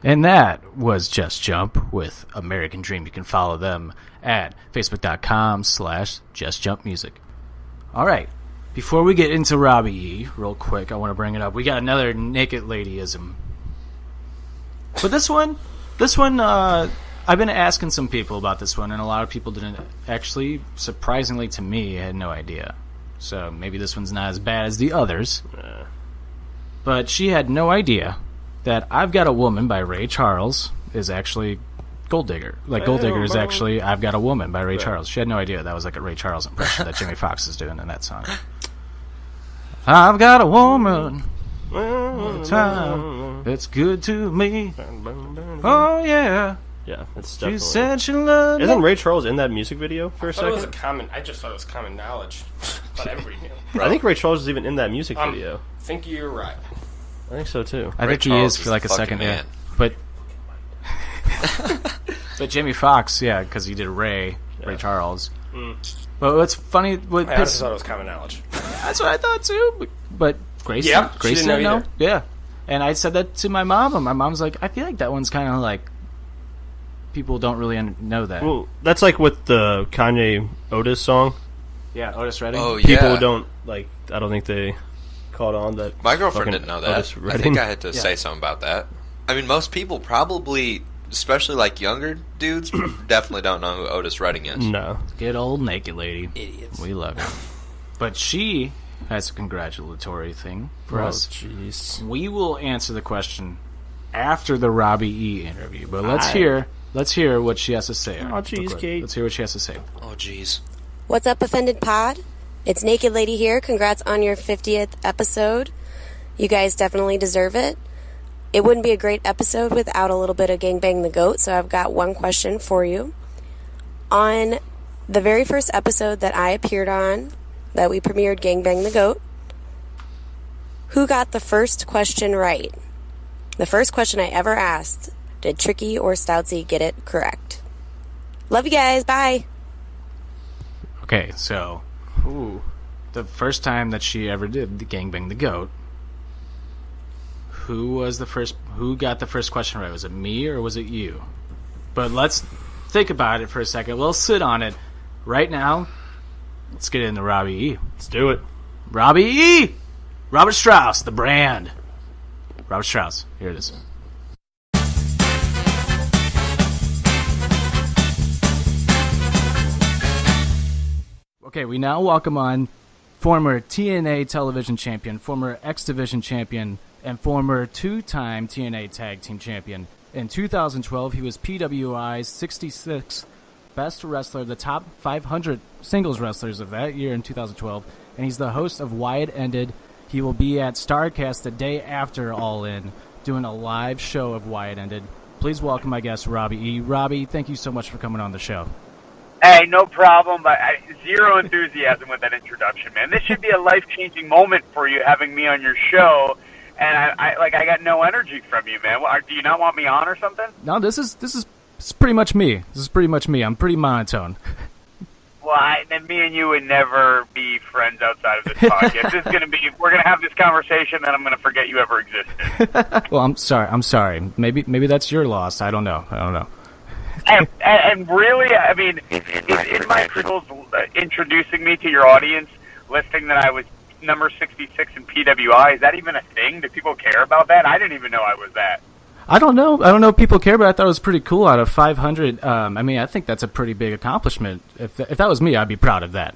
And that was Just Jump with American Dream. You can follow them at facebook.com/JustJumpMusic. All right. Before we get into Robbie E, real quick, I want to bring it up. We got another naked ladyism. But this one, I've been asking some people about this one, and a lot of people didn't actually, surprisingly to me, had no idea. So maybe this one's not as bad as the others. But she had no idea that I've Got a Woman by Ray Charles is actually Gold Digger. Like, Gold Digger is actually I've Got a Woman by Ray Charles. She had no idea that was like a Ray Charles impression that Jimmy Fox is doing in that song. I've got a woman all the time. It's good to me. Oh, yeah. Yeah, it's definitely. She said she loved Isn't Ray Charles in that music video for a second? I just thought it was common knowledge. But everybody knew. I think Ray Charles is even in that music video. I think you're right. I think so too. I think he is for like a second, yeah. But Jimmy Fox, yeah, because he did Ray Charles. But what's funny, I just thought it was common knowledge. That's what I thought too. But Grace, Grace didn't know. Yeah, and I said that to my mom, and my mom's like, I feel like that one's kind of like people don't really know that. Well, that's like with the Kanye Otis song. Yeah, Otis Redding. Oh, yeah. People don't like. I don't think they caught on that. My girlfriend didn't know that. Otis I Redding. think I had to say something about that. I mean, most people probably, especially like younger dudes, definitely don't know who Otis Redding is. No. Good old naked lady. Idiots. We love her. But she has a congratulatory thing for us. Jeez. We will answer the question after the Robbie E interview. But let's hear what she has to say. Oh, jeez, Kate. Let's hear what she has to say. Oh, jeez. What's up, Offended Pod? It's Naked Lady here. Congrats on your 50th episode. You guys definitely deserve it. It wouldn't be a great episode without a little bit of Gangbang the Goat, so I've got one question for you. On the very first episode that I appeared on, that we premiered Gangbang the Goat, who got the first question right? The first question I ever asked, did Tricky or Stoutsy get it correct? Love you guys. Bye. Okay, so the first time that she ever did the Gangbang the Goat, who got the first question right? Was it me or was it you? But let's think about it for a second. We'll sit on it right now. Let's get into Robbie E. Let's do it. Robbie E! Robert Strauss, the brand. Robert Strauss. Here it is. Okay, we now welcome on former TNA television champion, former X Division champion, and former two-time TNA tag team champion. In 2012, he was PWI's 66th best wrestler, the top 500 singles wrestlers of that year in 2012, and he's the host of Why It Ended. He will be at StarCast the day after All In, doing a live show of Why It Ended. Please welcome my guest, Robbie E. Robbie, thank you so much for coming on the show. Hey, no problem, but zero enthusiasm with that introduction, man. This should be a life-changing moment for you, having me on your show, and I got no energy from you, man. Do you not want me on or something? No, this is pretty much me. This is pretty much me. I'm pretty monotone. Well, then me and you would never be friends outside of this podcast. We're gonna have this conversation, and I'm gonna forget you ever existed. Well, I'm sorry. Maybe that's your loss. I don't know. And really, I mean, in my credentials introducing me to your audience, listing that I was number 66 in PWI, is that even a thing? Do people care about that? I didn't even know I was that. I don't know if people care, but I thought it was pretty cool. Out of 500, I mean, I think that's a pretty big accomplishment. If that was me, I'd be proud of that.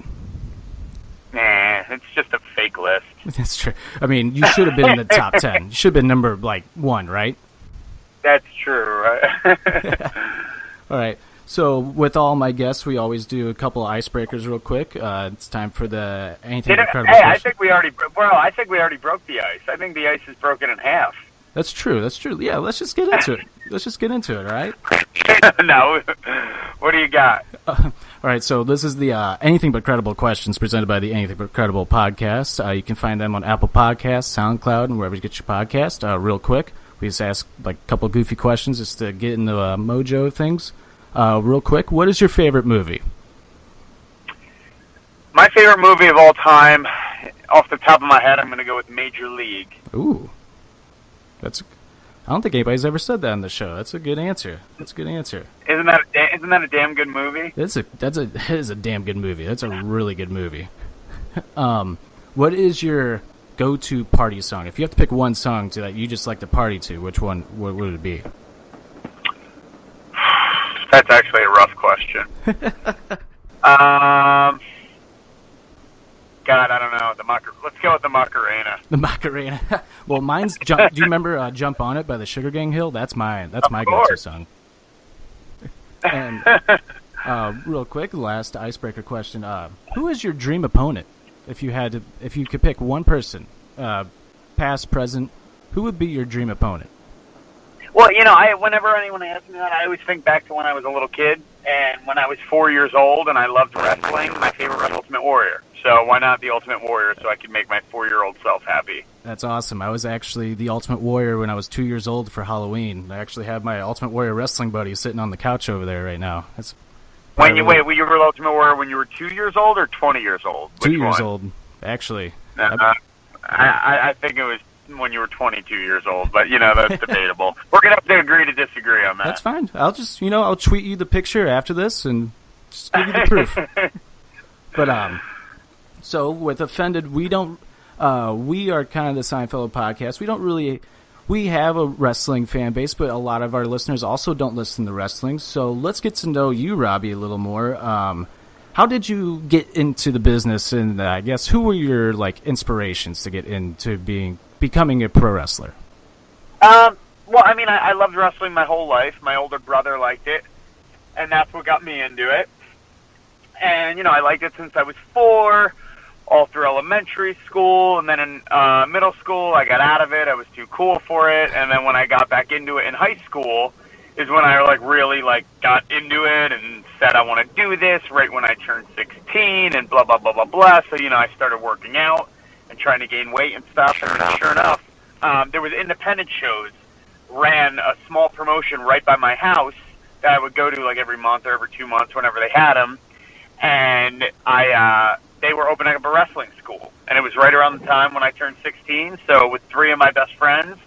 Nah, it's just a fake list. That's true. I mean, you should have been in the top 10. You should have been number, 1, right? That's true, right? All right. So with all my guests, we always do a couple of icebreakers real quick. It's time for the anything incredible. Hey, I think we already broke the ice. I think the ice is broken in half. That's true. Yeah, let's just get into it. All right. No. What do you got? All right. So this is the Anything But Credible questions presented by the Anything But Credible podcast. You can find them on Apple Podcasts, SoundCloud, and wherever you get your podcast. Real quick, we just ask a couple of goofy questions just to get into mojo of things. Real quick, what is your favorite movie? My favorite movie of all time, off the top of my head, I'm going to go with Major League. Ooh, that's I don't think anybody's ever said that on the show. That's a good answer. That's a good answer. Isn't that a damn good movie? It is a damn good movie. That's a really good movie. What is your go-to party song? If you have to pick one song that you just like to party to, which one would it be? That's actually a rough question. God, I don't know. Let's go with the Macarena. The Macarena. Well, mine's Jump. Do you remember Jump On It by the Sugar Gang Hill? That's mine. That's my go-to song. And real quick, last icebreaker question. Who is your dream opponent? If you could pick one person, past, present, who would be your dream opponent? Well, whenever anyone asks me that, I always think back to when I was a little kid, and when I was 4 years old and I loved wrestling, my favorite was Ultimate Warrior. So why not the Ultimate Warrior so I could make my 4-year-old self happy? That's awesome. I was actually the Ultimate Warrior when I was 2 years old for Halloween. I actually have my Ultimate Warrior wrestling buddy sitting on the couch over there right now. Wait, you were Ultimate Warrior when you were 2 years old or 20 years old? Which 2 years old, actually. I think it was when you were 22 years old, but that's debatable. We're gonna have to agree to disagree on that. That's fine. I'll just I'll tweet you the picture after this and just give you the proof. But so with Offended, we are kind of the Seinfeld podcast. We have a wrestling fan base, but a lot of our listeners also don't listen to wrestling. So let's get to know you, Robbie, a little more. How did you get into the business, and I guess who were your inspirations to get into becoming a pro wrestler? Well, I loved wrestling my whole life. My older brother liked it, and that's what got me into it. And I liked it since I was 4. All through elementary school, and then in middle school, I got out of it. I was too cool for it. And then when I got back into it in high school is when I really got into it and said I want to do this right when I turned 16 and blah, blah, blah, blah, blah. So, I started working out and trying to gain weight and stuff. And sure enough, there was independent shows, ran a small promotion right by my house that I would go to every month or every 2 months whenever they had them. And they were opening up a wrestling school, and it was right around the time when I turned 16. So with 3 of my best friends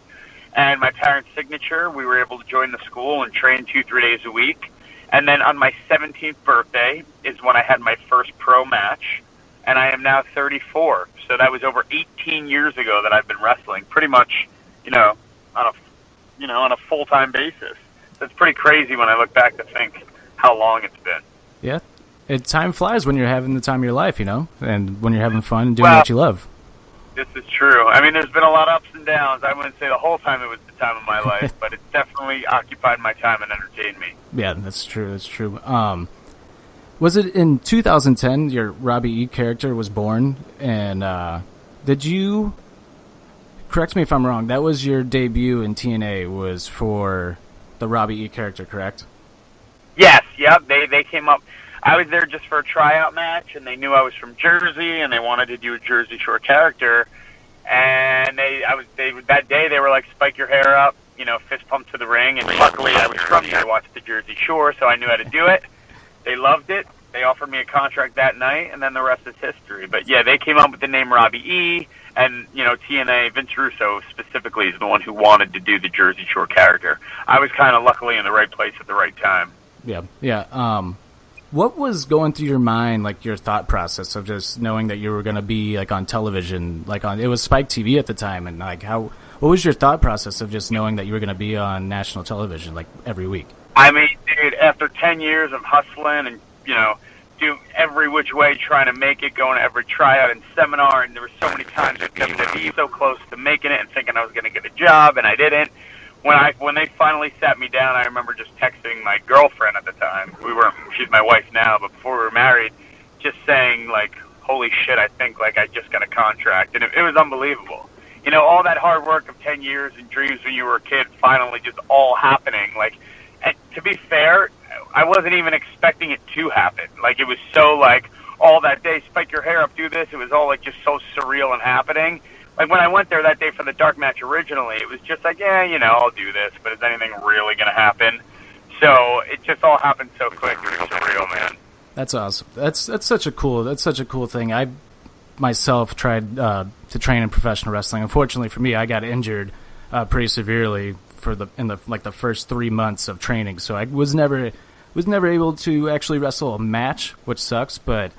and my parents' signature, we were able to join the school and train 2-3 days a week. And then on my 17th birthday is when I had my first pro match, and I am now 34. So that was over 18 years ago that I've been wrestling, pretty much, on a full-time basis. So it's pretty crazy when I look back to think how long it's been. Yeah. Time flies when you're having the time of your life, and when you're having fun and doing what you love. This is true. There's been a lot of ups and downs. I wouldn't say the whole time it was the time of my life, but it definitely occupied my time and entertained me. Yeah, that's true. That's true. Was it in 2010 your Robbie E character was born? And did you, correct me if I'm wrong, that was your debut in TNA was for the Robbie E character, correct? Yes, yep. They came up. I was there just for a tryout match, and they knew I was from Jersey, and they wanted to do a Jersey Shore character. And that day they were like, spike your hair up, fist pump to the ring. And luckily I was from there, watched the Jersey Shore, so I knew how to do it. They loved it. They offered me a contract that night, and then the rest is history. But yeah, they came up with the name Robbie E, and TNA, Vince Russo specifically is the one who wanted to do the Jersey Shore character. I was kind of luckily in the right place at the right time. Yeah. What was going through your mind, your thought process of just knowing that you were going to be on television, it was Spike TV at the time, and what was your thought process of just knowing that you were going to be on national television every week? Dude, after 10 years of hustling and do every which way trying to make it, going to every tryout and seminar, and there were so many times at WWE so close to making it and thinking I was going to get a job, and I didn't. When they finally sat me down, I remember just texting my girlfriend at the time. She's my wife now, but before we were married, just saying holy shit, I think I just got a contract, and it was unbelievable. All that hard work of 10 years and dreams when you were a kid finally just all happening. And to be fair, I wasn't even expecting it to happen. It was so all that day, spike your hair up, do this. It was all just so surreal and happening. When I went there that day for the dark match originally, it was just I'll do this, but is anything really going to happen? So it just all happened so quick. It was surreal, man. That's awesome. That's such a cool thing. I myself tried to train in professional wrestling. Unfortunately for me, I got injured pretty severely for the first 3 months of training, so I was never able to actually wrestle a match, which sucks. But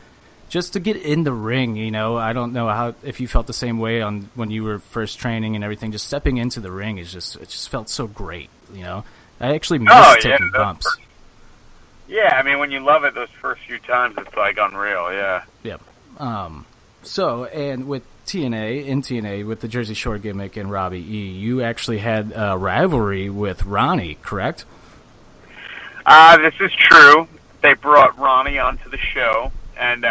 just to get in the ring, you know, I don't know if you felt the same way on when you were first training and everything. Just stepping into the ring it just felt so great, you know. I actually missed taking bumps. Yeah, I mean, when you love it those first few times, it's like unreal. Yeah. Yep. So, and with TNA, with the Jersey Shore gimmick and Robbie E, you actually had a rivalry with Ronnie, correct? This is true. They brought Ronnie onto the show, and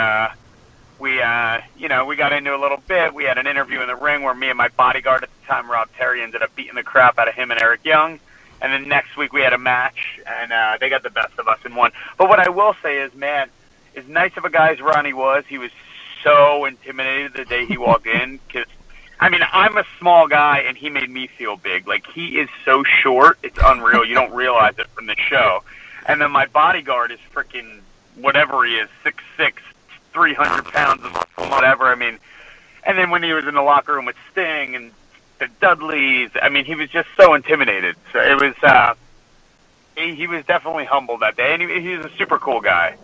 we got into a little bit. We had an interview in the ring where me and my bodyguard at the time, Rob Terry, ended up beating the crap out of him and Eric Young. And then next week we had a match, and they got the best of us and won. But what I will say is, man, as nice of a guy as Ronnie was, he was so intimidated the day he walked in. Because, I mean, I'm a small guy, and he made me feel big. Like, he is so short, it's unreal. You don't realize it from the show. And then my bodyguard is freaking whatever he is, 6'6", 300 pounds of whatever. I mean, and then when he was in the locker room with Sting and the Dudleys, I mean, he was just so intimidated. So it was, he was definitely humbled that day, and he was a super cool guy.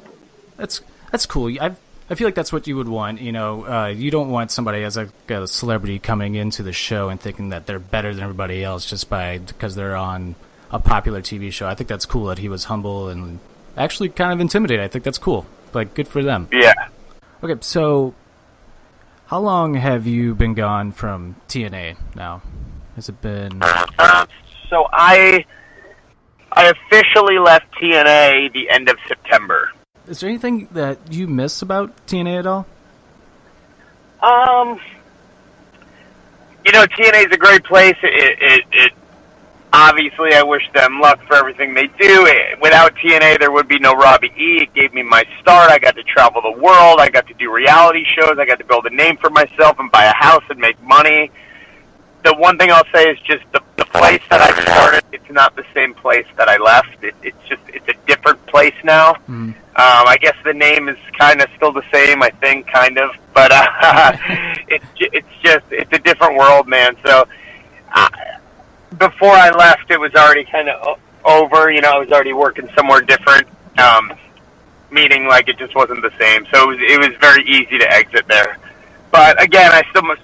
That's cool. I feel like that's what you would want. You know, you don't want somebody as a celebrity coming into the show and thinking that they're better than everybody else just because they're on a popular TV show. I think that's cool that he was humble and actually kind of intimidated. I think that's cool. Like, good for them. Yeah. Okay, so how long have you been gone from TNA now? Has it been... So I officially left TNA the end of September. Is there anything that you miss about TNA at all? You know, TNA is a great place. It obviously, I wish them luck for everything they do. Without TNA, there would be no Robbie E. It gave me my start. I got to travel the world. I got to do reality shows. I got to build a name for myself and buy a house and make money. The one thing I'll say is just the place that I started, it's not the same place that I left. It's a different place now. Mm. I guess the name is kind of still the same, I think, kind of. But it's a different world, man. So before I left, it was already kind of over. You know, I was already working somewhere different, meaning like it just wasn't the same. So it was very easy to exit there. But again,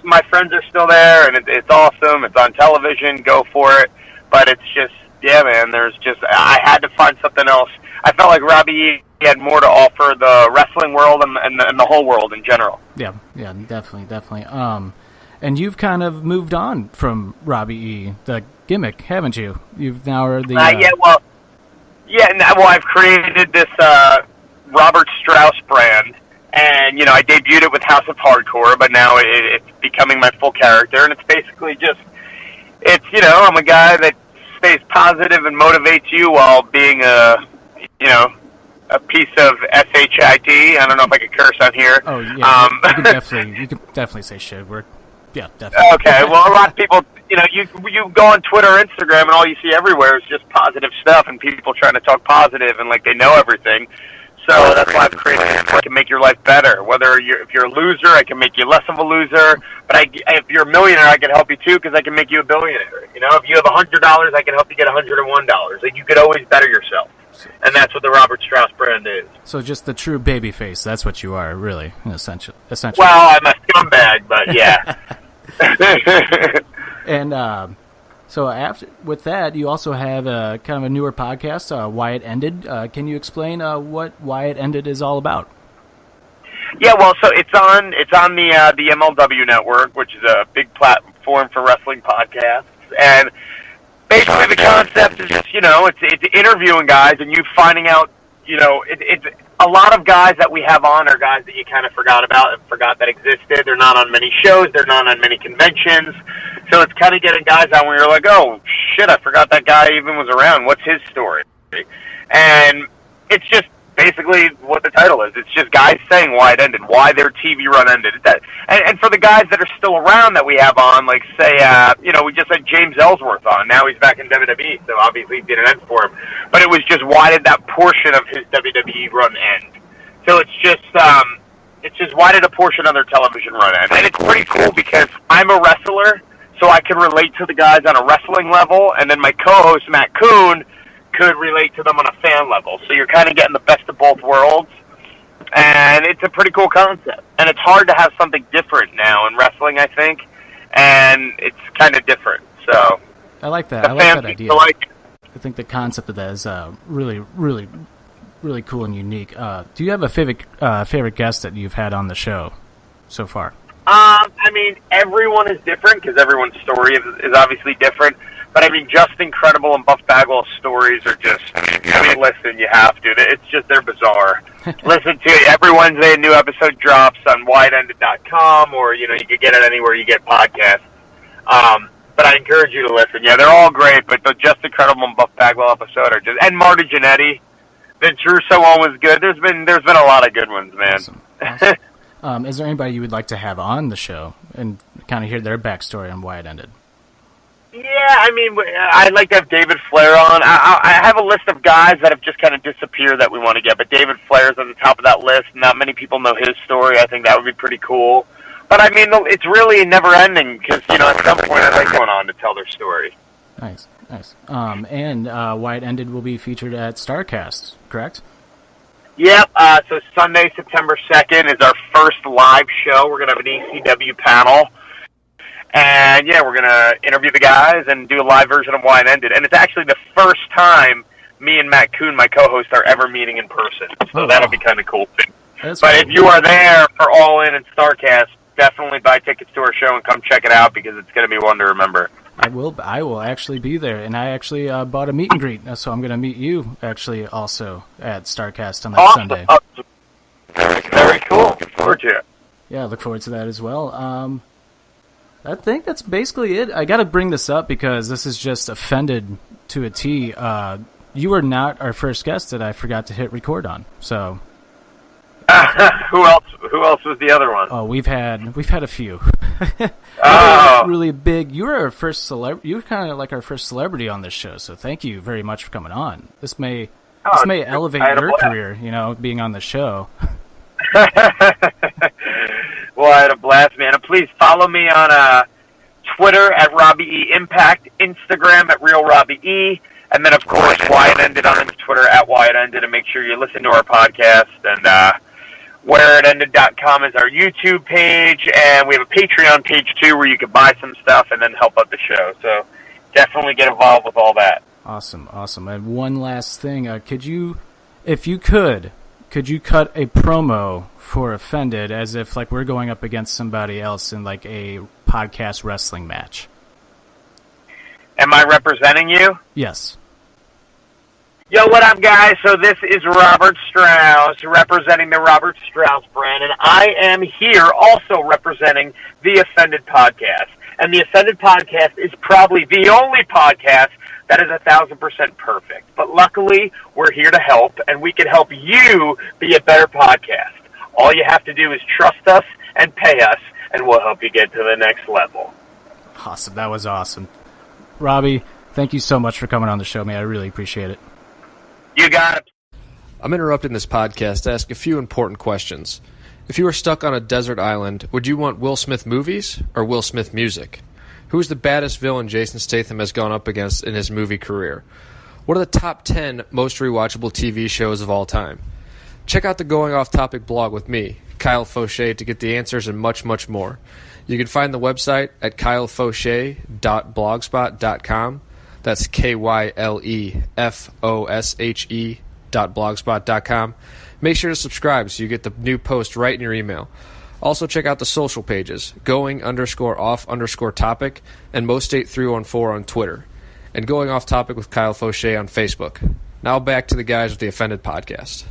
my friends are still there, and it's awesome. It's on television. Go for it. But it's just, yeah, man. I had to find something else. I felt like Robbie E had more to offer the wrestling world and the whole world in general. Yeah, definitely. And you've kind of moved on from Robbie E, the gimmick, haven't you? You've now are the... I've created this Robert Strauss brand, and, you know, I debuted it with House of Hardcore, but now it's becoming my full character, and it's basically you know, I'm a guy that stays positive and motivates you while being a piece of shit. I don't know if I could curse on here. Oh, yeah, you can definitely say shit. Yeah, definitely. Okay, well, a lot of people, you know, you go on Twitter or Instagram, and all you see everywhere is just positive stuff, and people trying to talk positive, and like they know everything. So that's why I've created it. I can make your life better. If you're a loser, I can make you less of a loser. But if you're a millionaire, I can help you too, because I can make you a billionaire. You know, if you have $100, I can help you get $101. Like, you could always better yourself. And that's what the Robert Strauss brand is. So just the true baby face. That's what you are, really, essentially. Well, I'm a scumbag, but yeah. And so with that, you also have kind of a newer podcast, Why It Ended. Can you explain what Why It Ended is all about? Yeah, well, so it's on the MLW network, which is a big platform for wrestling podcasts, and basically the concept is just, you know, it's interviewing guys and you finding out, you know, it's a lot of guys that we have on are guys that you kind of forgot about and forgot that existed. They're not on many shows. They're not on many conventions. So it's kind of getting guys on where you're like, oh, shit, I forgot that guy even was around. What's his story? And it's just basically what the title is. It's just guys saying why it ended, why their TV run ended. And for the guys that are still around that we have on, like, say, you know, we just had James Ellsworth on. Now he's back in WWE, so obviously it didn't end for him. But it was just, why did that portion of his WWE run end? So it's just why did a portion of their television run end? And it's pretty cool because I'm a wrestler, so I I could relate to the guys on a wrestling level, and then my co-host, Matt Kuhn, could relate to them on a fan level. So you're kind of getting the best of both worlds, and it's a pretty cool concept. And it's hard to have something different now in wrestling, I think, and it's kind of different. So I like that. I like that idea. I think the concept of that is really, really, really cool and unique. Do you have a favorite guest that you've had on the show so far? I mean, everyone is different because everyone's story is obviously different. But I mean, Just Incredible and Buff Bagwell's stories are just, I mean, listen, you have to. It's just, they're bizarre. Listen to it. Every Wednesday, a new episode drops on wideended.com, or, you could get it anywhere you get podcasts. But I encourage you to listen. Yeah, they're all great, but the Just Incredible and Buff Bagwell episode are just, and Marty Jannetty. Vince Russo one was good. There's been a lot of good ones, man. Awesome. Is there anybody you would like to have on the show and kind of hear their backstory on why it ended? Yeah, I mean, I'd like to have David Flair on. I have a list of guys that have just kind of disappeared that we want to get, but David Flair's at the top of that list. Not many people know his story. I think that would be pretty cool. But, I mean, it's really never-ending because, at some point I'd like going on to tell their story. Nice. And Why It Ended will be featured at StarCast, correct? Yep. So Sunday, September 2nd is our first live show. We're going to have an ECW panel. And, yeah, we're going to interview the guys and do a live version of Why It Ended. And it's actually the first time me and Matt Kuhn, my co-host, are ever meeting in person. So that'll be kind of cool, too. But cool. If you are there for All In and StarCast, definitely buy tickets to our show and come check it out because it's going to be one to remember. I will actually be there. And I actually bought a meet and greet, so I'm going to meet you, actually, also at StarCast on that Sunday. Very cool. Look forward to it. Yeah, I look forward to that as well. I think that's basically it. I got to bring this up because this is just offended to a T. You were not our first guest that I forgot to hit record on. So, who else was the other one? Oh, we've had a few. Oh, really big. You were our first celebrity. You were kind of like our first celebrity on this show. So thank you very much for coming on. This may elevate your career. Being on the show. Well, I had a blast, man. And please follow me on Twitter at Robbie E Impact, Instagram at Real Robbie E, and then, of course, Why It Ended on Twitter at Why It Ended, and make sure you listen to our podcast. And whereitended.com is our YouTube page, and we have a Patreon page, too, where you can buy some stuff and then help out the show. So definitely get involved with all that. Awesome. And one last thing. Could you cut a promo for Offended as if like we're going up against somebody else in like a podcast wrestling match? Am I representing you? Yes. Yo, what up, guys? So this is Robert Strauss representing the Robert Strauss brand, and I am here also representing the Offended podcast. And the Offended podcast is probably the only podcast that is 1,000% perfect. But luckily, we're here to help, and we can help you be a better podcast. All you have to do is trust us and pay us, and we'll help you get to the next level. Awesome. That was awesome. Robbie, thank you so much for coming on the show, man. I really appreciate it. You got it. I'm interrupting this podcast to ask a few important questions. If you were stuck on a desert island, would you want Will Smith movies or Will Smith music? Who's the baddest villain Jason Statham has gone up against in his movie career? What are the top 10 most rewatchable TV shows of all time? Check out the Going Off Topic blog with me, Kyle Fauché, to get the answers and much, much more. You can find the website at kylefauché.blogspot.com. That's KYLEFOSHE.blogspot.com. Make sure to subscribe so you get the new post right in your email. Also check out the social pages, going_off_topic and Most8314 on Twitter, and Going Off Topic with Kyle Fauché on Facebook. Now back to the guys with the Offended podcast.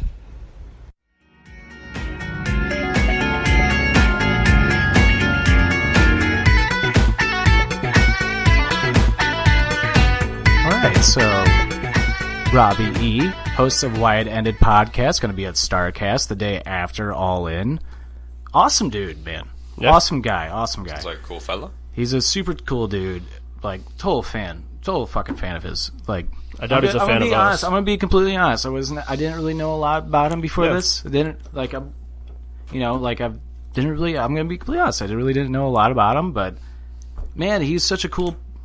All right, so Robbie E, host of Why It Ended podcast, going to be at StarCast the day after All In. Awesome dude, man. Yeah. Awesome guy. He's like a cool fella. He's a super cool dude. Like, total fucking fan of his. Like, I doubt he's a fan of us. I'm gonna be completely honest. I didn't really know a lot about him before this. I'm gonna be completely honest. I really didn't know a lot about him, but man, he's such a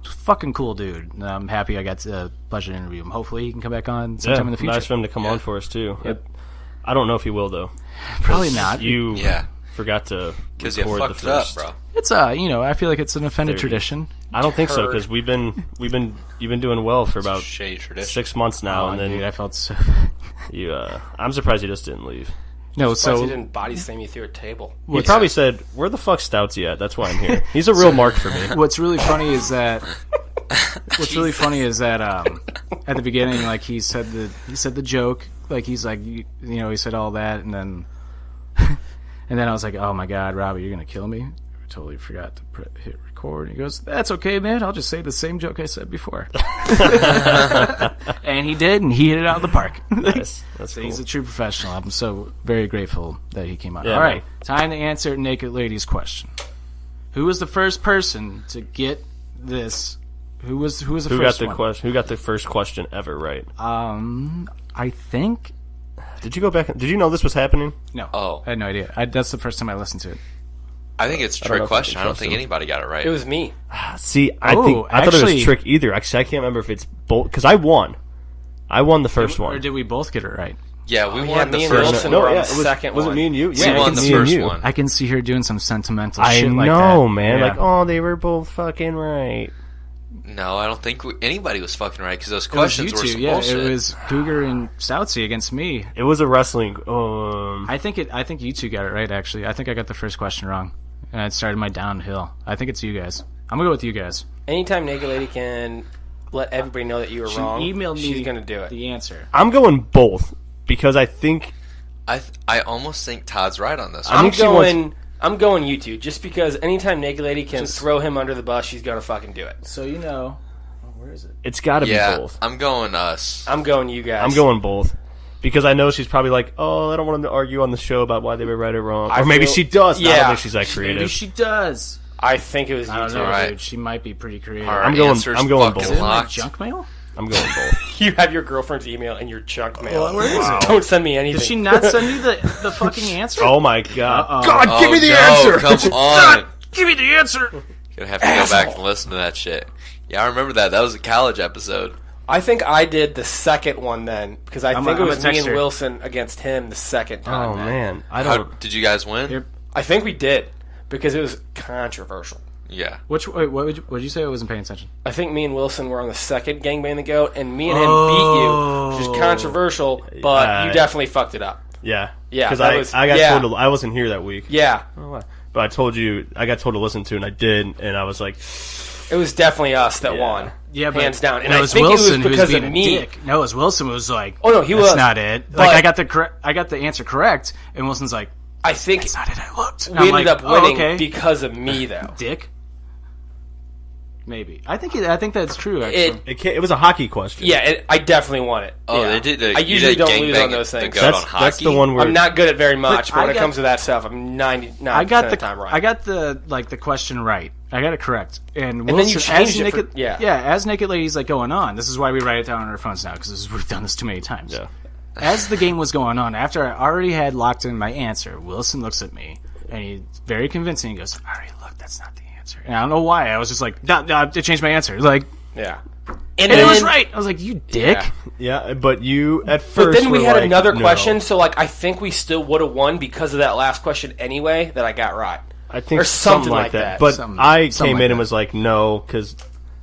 fucking cool dude. I'm happy I got the pleasure to interview him. Hopefully he can come back on sometime in the future. Nice for him to come on for us too. Yep. I don't know if he will though. Probably not. You forgot to record you fucked the first. it up, bro. It's I feel like it's an offended tradition. I don't think so because you've been doing well for about Shady tradition. 6 months now, and then dude, I felt so. I'm surprised you just didn't leave. No, So he so didn't body slam you through a table. He probably said, "Where the fuck's Stoutsy at?" That's why I'm here. He's a real mark for me. what's really funny is that at the beginning, like he said the joke, like he's like he said all that, and then I was like, oh my god, Robbie, you're gonna kill me. I totally forgot to hit record. He goes, that's okay, man. I'll just say the same joke I said before. And he did, and he hit it out of the park. Nice. That's So cool. he's a true professional. I'm so very grateful that he came on. Yeah, All right, man. time to answer Naked Lady's question. Who was the first person to get this? Who was the Who first got the one? question? Who got the first question ever right? I think. Did you go back? Did you know this was happening? No. Oh. I had no idea. That's the first time I listened to it. I think it's a I don't know trick if I question. can I don't trust think him. anybody got it right. It was me. See, I Oh, thought it actually- was trick either. Actually, I can't remember if it's both because I won. I won the first Or one. did we both get it right? yeah, we won the me and first Wilson one. were on yeah, the it was, second was one. it me and you? We Yeah, won it's the me and first you. one. I can see her doing some sentimental I shit like know, that. man. Yeah. Like, oh, they were both fucking right. No, I don't think anybody was fucking right because those It was questions you were two, some yeah. bullshit. It was Cougar and Stoutsy against me. It was a wrestling. I think you two got it right. Actually, I think I got the first question wrong, and I started my downhill. I think it's you guys. I'm gonna go with you guys. Anytime Naked Lady can let everybody know that you were She wrong, emailed me she's going to do it. the answer. I'm going both because I think I almost think Todd's right on this. I I'm think she wants- going you two, just because anytime Naked Lady can throw him under the bus, she's going to fucking do it. So you know, where is it? it's got to yeah, be both. I'm going us. I'm going you guys. I'm going both. Because I know she's probably like, oh, I don't want them to argue on the show about why they were right or wrong. Or maybe she does. I don't Yeah. think she's that creative. Maybe she does. I think it was I you don't two. know, Alright. dude. She might be pretty creative. Our I'm going answer's fucking fucking Is it in my locked. junk mail? I'm going both. You have your girlfriend's email in your junk mail. Well, where is it? Don't send me anything. Did she not send me the fucking answer? Oh my god. Uh-oh. God, Oh, give me the no, answer! Come on. Give me the answer. Gonna have to go back and listen to that shit. Yeah, I remember that. That was a college episode. I think I did the second one then, because I think it I'm was a me and texter. Wilson against him the second time. Oh then. man. I How, don't. did you guys win? Here. I think we did, because it was controversial. Yeah. Wait, what would you say? I wasn't paying attention. I think me and Wilson were on the second Gangbang the Goat, and me and him beat you, which is controversial, but you definitely fucked it up. Yeah. Yeah, Because that was- I got yeah. told to, I wasn't here that week. Yeah, But I told you, I got told to listen to, and I did, and I was like, it was definitely us that Yeah. won. Yeah, but hands down. And it I was think Wilson it was who because was being of a me. dick. No, it was Wilson who was like, Oh no, he that's was. not it. But- Like I got the answer correct, and Wilson's like, I think that's not it. I looked. And we I'm ended like, up winning okay. because of me, though. Dick. Maybe I think that's true. Actually, It, it was a hockey question. yeah, I definitely won it. Oh, Yeah. they did. I You usually did don't lose gangbang on those the things. goat That's, on hockey. that's the one where I'm not good at very much, but I when it got- comes to that stuff, I'm 99% I got of the the time right. I got the question right. I got it correct. And then Wilson, you changed as it for- naked, yeah. as Naked Lady's like going on. This is why we write it down on our phones now because we've done this too many times. Yeah. As the game was going on, after I already had locked in my answer, Wilson looks at me and he's very convincing. He goes, "All right, look, that's not the answer." And I don't know why. I was just like, "No, I changed my answer." Like, yeah. and it was right. I was like, "You dick." Yeah. Yeah, but you at first. But then we were had like, another no. question, so like I think we still would have won because of that last question anyway that I got right. I think or something like that. But Something- I something came like in and that. was like, no, because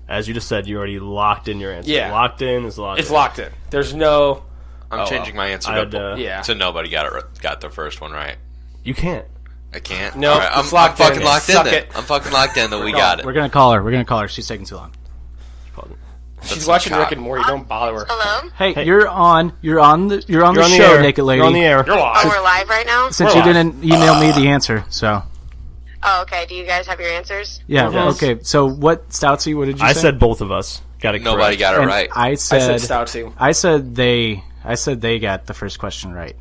as you just said, you already locked in your answer. Yeah. Locked in is locked It's in. locked in. There's no. I'm changing my answer I'd, to, yeah. to nobody got the first one right. You can't. I can't. No, All right, it's locked I'm fucking in. locked in. Suck Then. it. I'm fucking locked in. That we got it. We're gonna call her. She's taking too long. She's watching cock. Rick and Morty. Don't bother her. Hello? Hey, you're on the You're on the show, air. Naked Lady. You're on the air. You're Oh, live. we're live right now? Since We're you live. didn't email me the answer, so Oh, okay. Do you guys have your answers? yeah. Yes. Okay, so what, Stoutsy? What did you say? I said both of us got it. Nobody correct. got it And right. I I said, said Stoutsy. I said they got the first question right.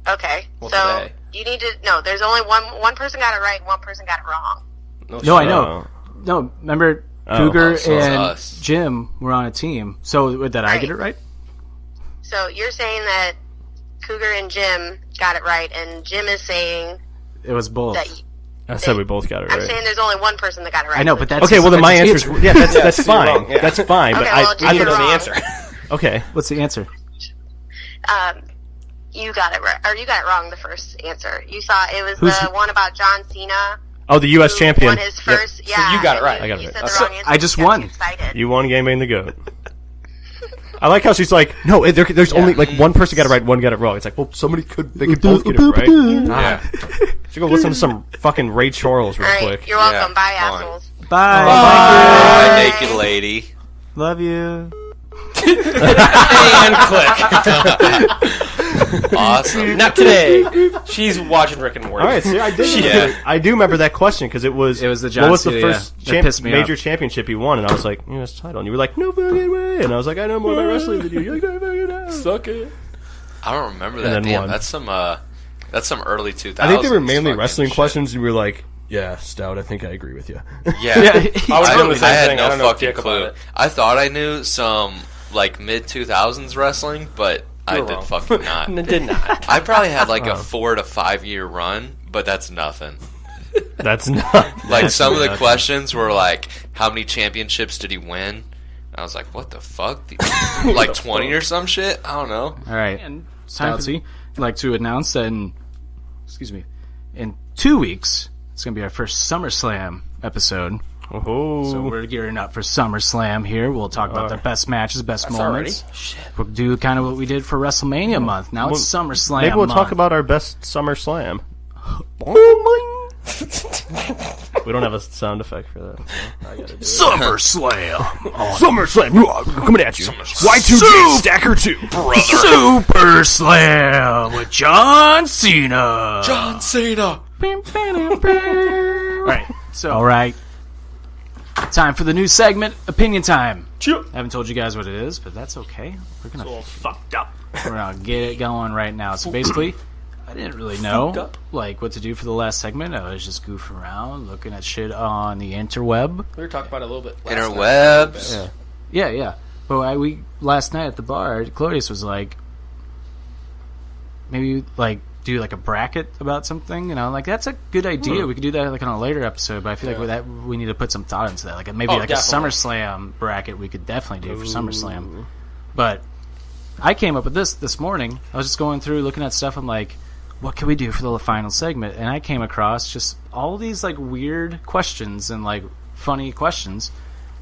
Okay. Well, so today. you need to no. There's only one person got it right, and one person got it wrong. No, I shit. know. No, remember Oh. Cougar Oh, so it's and us. Jim were on a team. So did I get it right? So you're saying that Cougar and Jim got it right, and Jim is saying It was both. that I said we both got it I'm right. saying there's only one person that got it right. I know, but that's Okay, well then my answer is that's fine. wrong, yeah. That's fine. But Okay, well, I you're know the wrong. answer. Okay, What's the answer? You got it right, or you got it wrong. The first answer you saw it was Who's- the one about John Cena. oh, the U.S. who champion. Won his first. Yep. Yeah, you got it right. and I got it you right. said the So, wrong answer. I just You got won. too excited. You won Gangbang the Goat. I like how she's like, no, there's only like one person got it right, one got it wrong. It's like, well, they could both get it right. Yeah. Should go listen to some fucking Ray Charles real All right, quick. you're welcome. Yeah, Bye, come on. assholes. Bye. Bye, naked lady. Love you. And click. Awesome. Not today. She's watching Rick and Morty. All right, see, I do remember that question because it was the what John was the Cena, first yeah. That pissed me major off. championship he won, and I was like, U.S. title, and you were like, no fucking way, and I was like, I know more about wrestling than you. You're like, no fucking know. Suck it. I don't remember And that. then Damn, one. that's some early 2000s. I think they were mainly fucking wrestling shit. questions, and we were like, yeah, Stout, I think I agree with you. Yeah. I was doing the I same had thing. I no don't know fucking dick about clue. it. I thought I knew some like mid 2000s wrestling, but I were did wrong. fucking not. Did not. I probably had like a 4 to 5 year run, but that's nothing. That's not Like some of the questions were like, how many championships did he win? I was like, what the fuck? Like 20 or some shit? I don't know. All right, Stoutsy, I'd like to announce that in 2 weeks it's going to be our first SummerSlam episode. Oh, So we're gearing up for SummerSlam here. We'll talk about the best matches, best moments. We'll do kind of what we did for WrestleMania month. Now it's SummerSlam. maybe we'll month. talk about our best Summer Slam. We don't have a sound effect for that. So I gotta do it. SummerSlam. SummerSlam, coming at you. Y2J Stacker 2. Super Slam with John Cena. John Cena. All right. Time for the new segment, Opinion Time. I haven't told you guys what it is, but that's okay. We're gonna get it going right now. So basically, I didn't really know like what to do for the last segment. I was just goofing around, looking at shit on the interweb. We were talking about it a little bit. last night. Interwebs. Yeah. But we last night at the bar, Clodius was like, maybe like do like a bracket about something, you know, like that's a good idea. We could do that like on a later episode, but I feel like with that we need to put some thought into that. Like maybe like definitely. a SummerSlam bracket we could definitely do for SummerSlam. But I came up with this morning. I was just going through looking at stuff. I'm like, what can we do for the final segment? And I came across just all these like weird questions and like funny questions.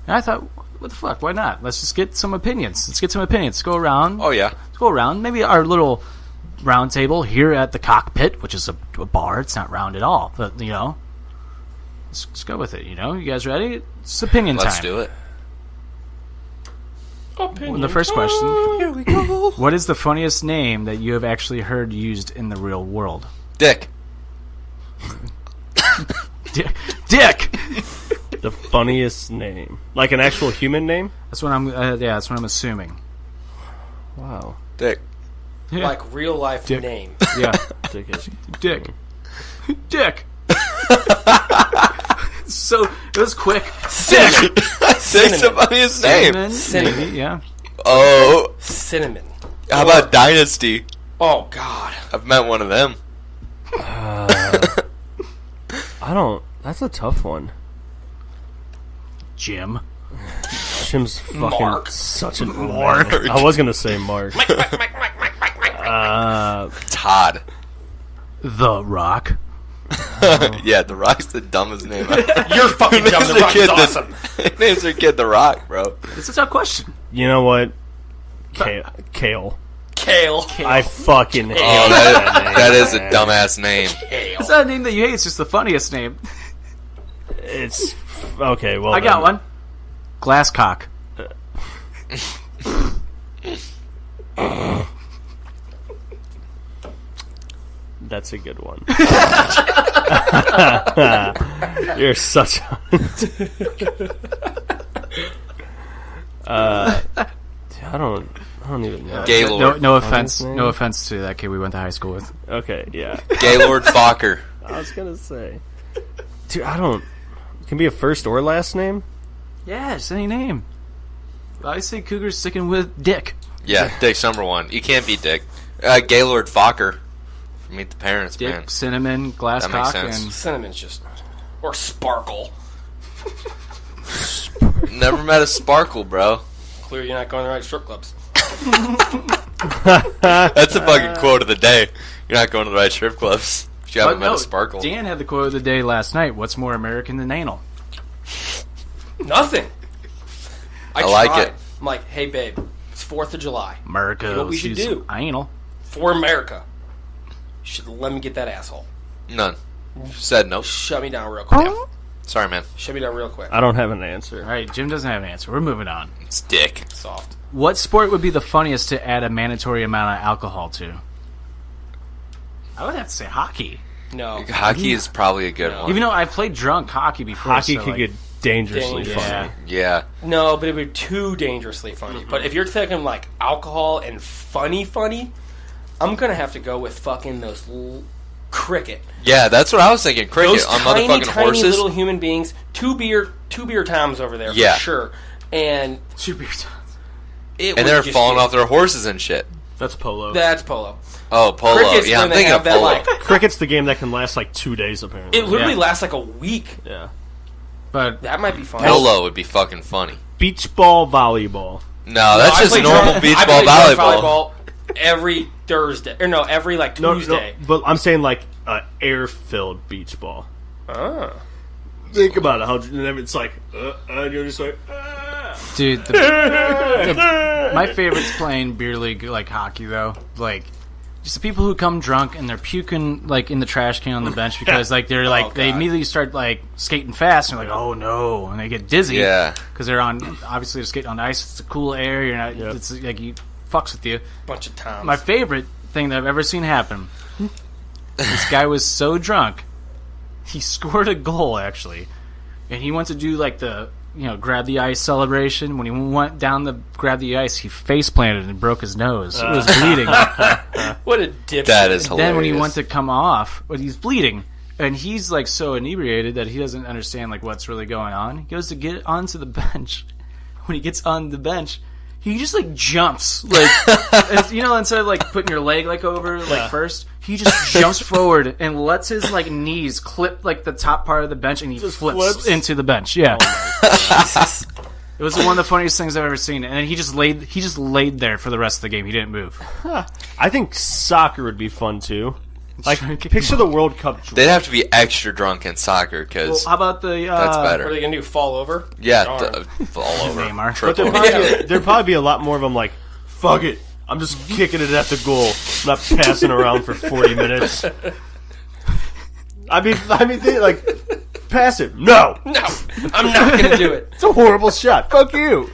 And I thought, what the fuck? Why not? Let's just get some opinions. Let's go around. Oh, yeah. Let's go around. Maybe our little round table here at the Cockpit, which is a bar. It's not round at all, but you know, let's go with it. You know, you guys ready? It's opinion time. Let's do it. Well, the first question. Here we go. What is the funniest name that you have actually heard used in the real world? Dick. Dick. The funniest name, like an actual human name. That's what I'm. That's what I'm assuming. Wow, Dick. Yeah. Like real life Dick. name. Yeah. Dick is Dick. Dick. So it was quick. Dick. Dick's the funniest name. Cinnamon. Maybe, yeah. Oh. Cinnamon. How about Dynasty? Oh God. I've met one of them. I don't. That's a tough one. Jim. Jim's fucking Mark. such a Mark. I was gonna say Mark. Todd. The Rock. Yeah, The Rock's the dumbest name ever. You're fucking dumb. The Rock is awesome. Names their kid The Rock, bro. It's a tough question. You know what? Kale. Kale. I fucking hate Oh, that is a dumbass name. It's not a name that you hate. It's just the funniest name. It's okay. Well, I got one. Glasscock. That's a good one. You're such a... I don't even know. Gaylord. No offense. No offense to that kid we went to high school with. Okay, yeah. Gaylord Fokker. I was gonna say, dude, I don't. Can be a first or last name. Yeah, just any name. I say Cougar's sticking with Dick. Yeah, Dick's number one. You can't beat Dick. Gaylord Fokker. Meet the parents, Dip, man. cinnamon, glass That makes cock, sense. and Cinnamon's just... Or sparkle. Never met a sparkle, bro. Clear you're not going to the right strip clubs. That's a fucking quote of the day. You're not going to the right strip clubs. You haven't met a sparkle. Dan had the quote of the day last night. What's more American than anal? Nothing. I like tried. it. I'm like, hey, babe, it's 4th of July. America. You know what we should do? Anal. For America. You should let me get that asshole. None. Said no. Shut me down real quick. Yeah. Sorry, man. Shut me down real quick. I don't have an answer. All right, Jim doesn't have an answer. We're moving on. It's dick. Soft. What sport would be the funniest to add a mandatory amount of alcohol to? I would have to say hockey. No. Hockey is probably a good one. Even though I played drunk hockey before. Hockey so, could get dangerously Dangerous. funny. Yeah. No, but it would be too dangerously funny. But if you're taking, like, alcohol and funny, I'm going to have to go with fucking those cricket. Yeah, that's what I was thinking. Cricket Those on tiny, motherfucking tiny horses. little human beings. Two beer times over there, Yeah. for sure. And 2 beer times. it And would they're just falling be- off their horses and shit. That's polo. That's polo. Oh, polo. Cricket's Yeah, I'm when they thinking have of that, polo. like, Cricket's the game that can last like 2 days, apparently. it literally Yeah. lasts like a week. Yeah. But That might be fun. Polo would be fucking funny. Beach ball, volleyball. No, that's I just play normal drunk- beach I ball play drunk volleyball. every Thursday. Or no, every, like, Tuesday. No, but I'm saying like air-filled beach ball. Ah. Think about it. How and then it's like, and you're just like, dude, my favorite's playing beer league like hockey though. Like just the people who come drunk and they're puking like in the trash can on the bench because like they're like they immediately start like skating fast and they're like, oh no, and they get dizzy. Yeah. Because they're obviously they're skating on ice. It's a cool air. You're not. Yep. It's like you fucks with you. Bunch of times. My favorite thing that I've ever seen happen. This guy was so drunk, he scored a goal actually, and he went to do like the grab the ice celebration. When he went down to grab the ice, he face planted and broke his nose. It was bleeding. What a dipshit. That is hilarious. Then when he went to come off, but he's bleeding, and he's like so inebriated that he doesn't understand like what's really going on. He goes to get onto the bench. When he gets on the bench, he just like jumps like instead of like putting your leg like over like first, he just jumps forward and lets his like knees clip like the top part of the bench and he flips into the bench. Yeah. Jesus. It was one of the funniest things I've ever seen, and then he just laid there for the rest of the game. He didn't move. I think soccer would be fun too. Like, picture the World Cup. They'd have to be extra drunk in soccer Well, because how about the that's What are better. they going to do, fall over? Yeah, Darn. all over. Neymar. But Triple. there'd probably be a lot more of them like, fuck it, I'm just kicking it at the goal. I'm not passing around for 40 minutes. I mean, like, pass it. No! No, I'm not going to do it. It's a horrible shot. Fuck you.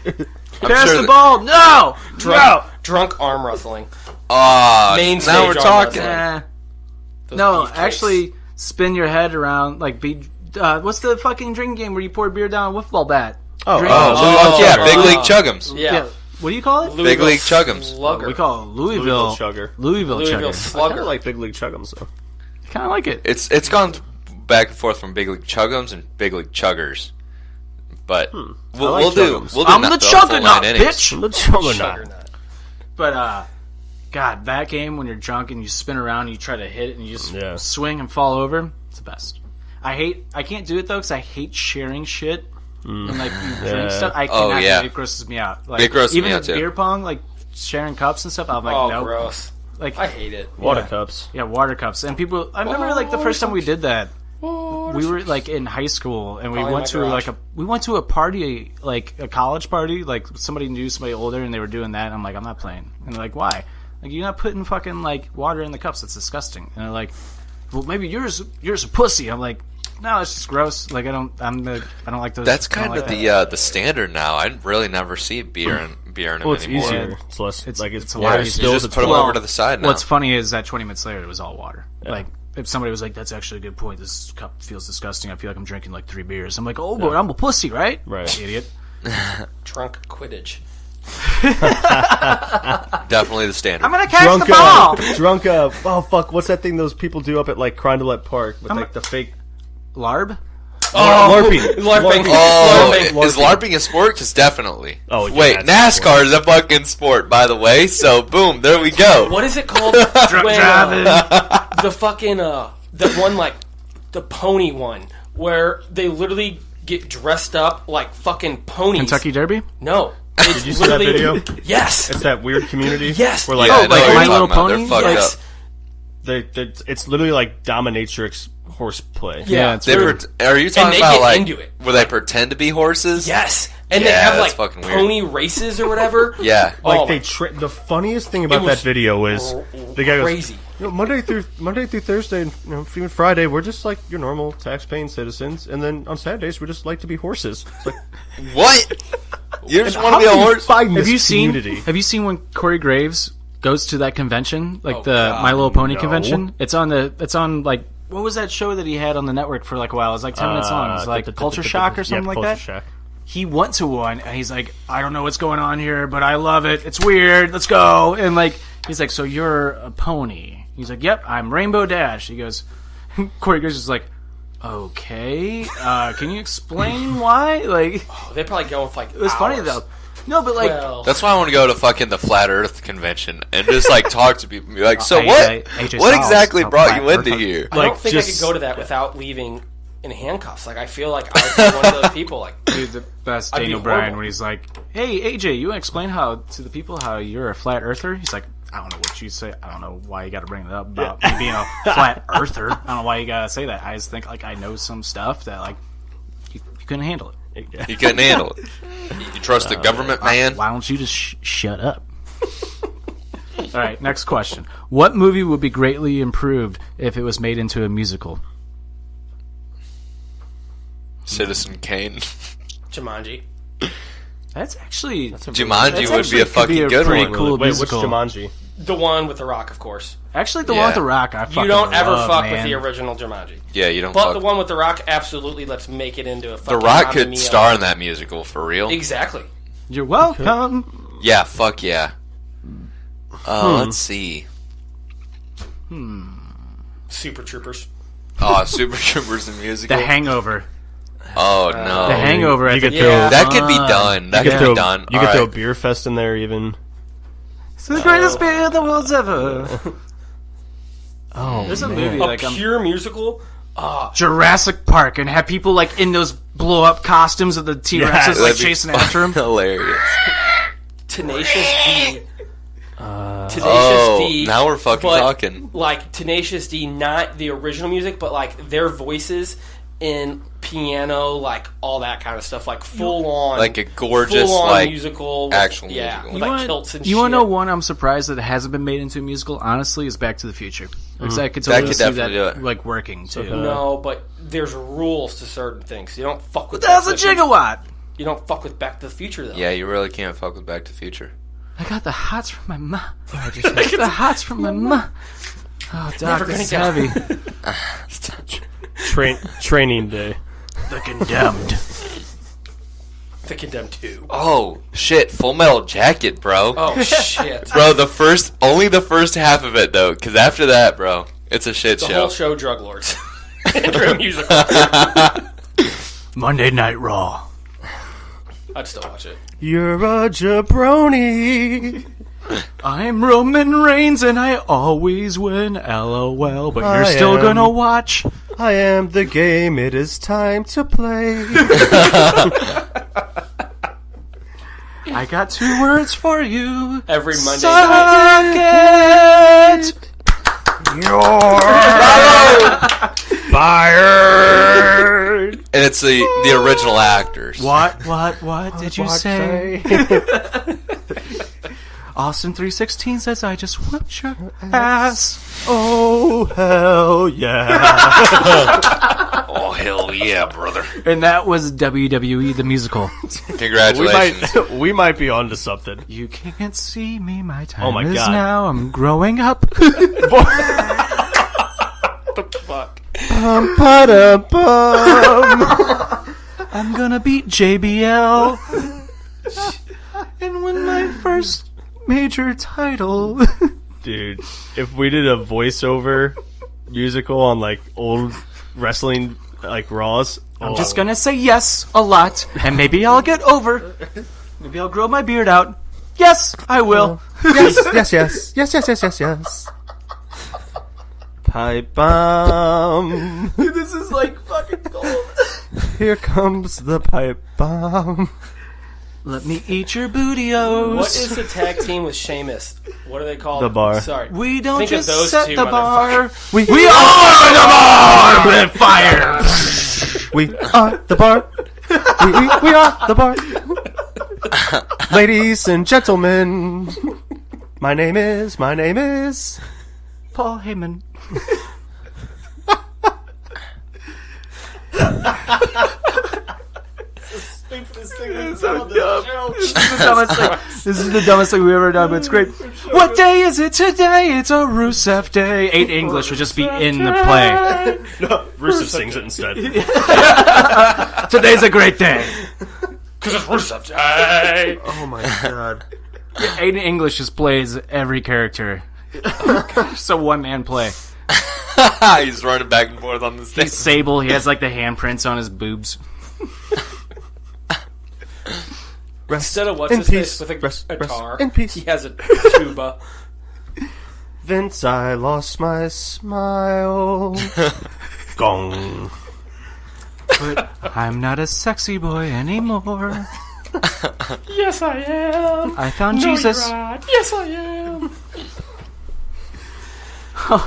Pass sure the that- ball. No. Drunk arm wrestling. Now Main stage we're arm talking. wrestling. Those No, beefcakes. actually, spin your head around like be. What's the fucking drinking game where you pour beer down a wiffle ball bat? Oh, Drink- Yeah, Big League Chuggums. Yeah. What do you call it? Big League Chuggums. Slugger. We call it Louisville Chugger. Louisville Louisville Chugger. I Slugger. kind of like Big League Chuggums, though. Kind of like it. It's gone back and forth from Big League Chuggums and Big League Chuggers. But I we'll like do Chuggums. we'll do I'm not the full Juggernaut, 9 innings. bitch. The Juggernaut. Juggernaut. But God, that game when you're drunk and you spin around and you try to hit it and you just Yeah. swing and fall over, it's the best. I can't do it though because I hate sharing shit and like you drink stuff. I Oh, cannot. yeah. It grosses me out. Like, It grosses even me out, with too. beer pong, like sharing cups and stuff. I'm like, Oh, nope. gross. Like I hate it. Water Yeah. cups. Yeah, water cups. And people, I remember like the first time we did that. We were like in high school, and we Probably went my to garage. a party, like a college party. Like somebody knew somebody older, and they were doing that. And I'm like, I'm not playing. And they're like, why? Like you're not putting fucking like water in the cups. That's disgusting. And they're like, well, maybe you're a pussy. I'm like, no, it's just gross. Like I don't like those. That's I don't kind of like that. the standard now. I really never see beer in them Well, it's anymore. easier. It's less. It's- Like it's a water lot You easier. spills, just it's put them water. over to the side now. What's funny is that 20 minutes later, it was all water. Like, if somebody was like, that's actually a good point. This cup feels disgusting. I feel like I'm drinking like 3 beers. I'm like, oh, but I'm a pussy, right? Right. Idiot. Drunk Quidditch. Definitely the standard. I'm going to catch the ball. Drunk, oh fuck, what's that thing those people do up at like Crondelet Park with like the fake Larb? LARPing? LARPing. Oh, LARPing. is LARPing a sport? Because definitely. Oh, yeah, wait, that's a NASCAR is a fucking sport, by the way. So, boom, there we go. What is it called? Drunk when, driving. the fucking the one like the pony one where they literally get dressed up like fucking ponies. Kentucky Derby? No. Did you see that video? Yes. It's that weird community. Yes. Where like, Yeah, I know like what My you're Little talking about. Pony? They're fucked Yes. up. it's literally like dominatrix horseplay. Yeah. it's They weird. are you talking they about get like into it. where they pretend to be horses? Yes. And Yeah, they have that's like fucking weird. pony races or whatever. Yeah. Like Oh, they the funniest thing about was that video is the guy goes, crazy. Monday through Thursday, and even Friday, we're just like your normal tax-paying citizens, and then on Saturdays we just like to be horses. It's like, What? You just want how to be a do you horse? find Have this you seen? community? Have you seen when Corey Graves goes to that convention, like the God, My Little Pony no. convention? It's on like what was that show that he had on the network for like a while? It was like 10-minute songs, like Culture Shock or something like that. Shock. He went to one and he's like, I don't know what's going on here, but I love it. It's weird. Let's go. And like he's like, so you're a pony? He's like, yep, I'm Rainbow Dash. He goes, Corey Graves is like, okay, can you explain why? Like, They probably go with like. it was funny though. No, but like, Well, That's why I want to go to fucking the Flat Earth convention and just like talk to people and be like, so AJ what Styles, exactly how brought Flat you into Earth- here? I don't like, think I just- could go to that without leaving in handcuffs. Like I feel like I would be one of those people. Like dude, the best I'd be Daniel Bryan horrible. when he's like, hey AJ, you want to explain how to the people how you're a flat earther? He's like, I don't know what you say. I don't know why you got to bring it up about me being a flat earther. I don't know why you got to say that. I just think like I know some stuff that like you couldn't handle it. You couldn't handle it. You trust the government, man? Why don't you just shut up? All right, next question. What movie would be greatly improved if it was made into a musical? Citizen Kane. Jumanji. That's actually Jumanji that's would be a actually could fucking be a good pretty one. cool Wait, which musical. Jumanji? The one with The Rock, of course. Actually, the Yeah. one with the Rock, I fucking You don't ever love, fuck man. with the original Jumanji. Yeah, you don't But fuck. the one with The Rock, absolutely. Let's make it into a The fucking Rock Mamma could Mia. star in that musical, for real. Exactly. You're welcome. Yeah, fuck yeah. Let's see. Super Troopers. Oh, Super Troopers the musical. The Hangover. Oh no. The Hangover. I You think could throw- Yeah. That could be done. That You could could be throw, done. you could throw a Alright. beer fest in there even. it's the greatest beer the world's ever. Oh, There's a man. movie A like pure musical. Jurassic Park and have people like in those blow up costumes of the T-Rexes Yeah, like That'd be chasing after him. Hilarious. Tenacious D. Tenacious Oh, D. now we're fucking but, talking. Like Tenacious D, not the original music, but like their voices in piano, like all that kind of stuff, like full on, Like a gorgeous, full on like, musical, with, actual yeah, musical. with, You like want kilts and to shit. know one I'm surprised that it hasn't been made into a musical? Honestly, is Back to the Future. Because I could That totally could see definitely that do it. like working too. No, but there's rules to certain things. You don't fuck with. That's a Back to the Future. gigawatt. You don't fuck with Back to the Future though. Yeah, you really can't fuck with Back to the Future. I got the hots from my ma. The hots from my ma. Oh, Doc, Never this is gonna heavy. Training day. The Condemned. The Condemned 2. Oh shit! Full Metal Jacket, bro. Oh shit. Bro, only the first half of it though, because after that, bro, it's a shit The show. whole show, drug lords. Into a musical. Monday Night Raw. I'd still watch it. You're a jabroni. I'm Roman Reigns and I always win. LOL, but you're I still am. gonna watch. I am the game. It is time to play. I got 2 words for you. Every Monday night. Suck it. Fired. And it's the original actors. What did you say? Say. Austin 316 says, I just want your ass. Oh hell yeah! Oh hell yeah, brother! And that was WWE the musical. Congratulations. we might be onto something. You can't see me, my time Oh my is God. now. I'm growing up. Fuck. Bum, ba-dum, bum. I'm gonna beat JBL and win my first major title. Dude, if we did a voiceover musical on like old wrestling like Raws, I'm just gonna say yes a lot, and maybe I'll get over. Maybe I'll grow my beard out. Yes, I will. yes. pipe bomb. This is like fucking gold. Here comes the pipe bomb. Let me eat your booty-os. What is the tag team with Sheamus? What are they called? The Bar. Sorry. We don't Think of just those set two, the bar. We are the bar with fire. We are the bar. We are the bar. Ladies and gentlemen, my name is Paul Heyman. This is the dumbest thing we've ever done, but it's great. What day is it today? It's a Rusev Day. 8 English would just be in the play. No, Rusev sings it instead. Today's a great day. Because it's Rusev Day. Oh my god. 8 English just plays every character. It's a one-man play. He's running back and forth on the stage. He's Sable. He has like the handprints on his boobs. Instead of what's in his peace. face with a Rest guitar, in peace. he has a tuba. Vince, I lost my smile. Gong. But I'm not a sexy boy anymore. Yes, I am. I found No, Jesus. you're not. Yes, I am.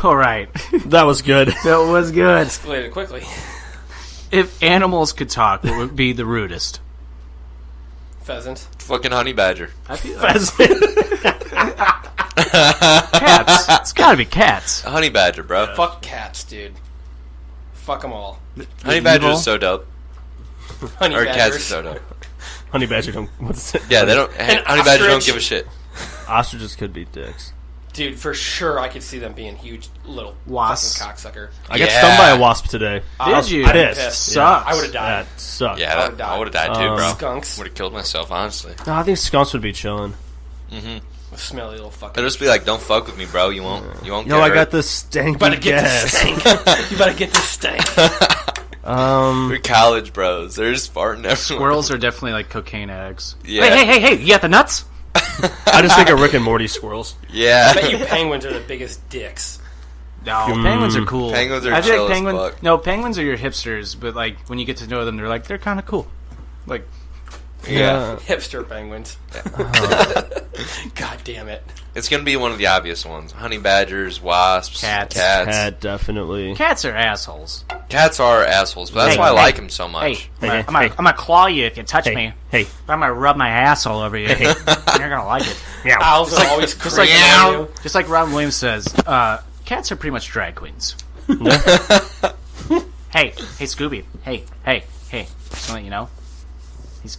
All right. That was good. That was good. Escalated quickly. If animals could talk, what would be the rudest? Pheasant. Fucking honey badger. Cats. It's gotta be cats. A honey badger, bro. Fuck cats, dude. Fuck them all. Honey badger is so dope. Honey Or cats badgers. are so dope. Honey badger don't. What's it? Yeah, they don't. Honey badger don't give a shit. Ostriches could be dicks. Dude, for sure I could see them being huge little Wasps. fucking cocksucker. I got stung by a wasp today. Did you? I'd be pissed. pissed. Sucks. I would have died. That sucked. Yeah, I would have died too, bro. Skunks Would have killed myself, honestly. No, I think skunks would be chilling. with smelly little fucking. They'll just be like, "Don't fuck with me, bro. You won't. You won't." Yo, get I hurt." got this stanky You better get this gas. stank. You better get this stank. We're college bros. They're just farting everywhere. Squirrels are definitely like cocaine addicts. Yeah. Hey! You got the nuts? I just think of Rick and Morty squirrels. Yeah. I bet you penguins are the biggest dicks. No, penguins are cool. Penguins are I feel chill like as fuck. No, penguins are your hipsters, but like when you get to know them, they're kind of cool. Like, Yeah. Hipster penguins. God damn it. It's gonna be one of the obvious ones: honey badgers, wasps, Cats. Cat, definitely. cats are assholes. Cats are assholes, but that's Hey, why I hey, like them so much. Hey, I'm gonna claw you if you touch me. Hey, I'm gonna rub my ass all over you. You're gonna like it. Owls are always Just like, crazy on you. just like Robin Williams says, cats are pretty much drag queens. Hey, Scooby. Hey. Just to let you know, he's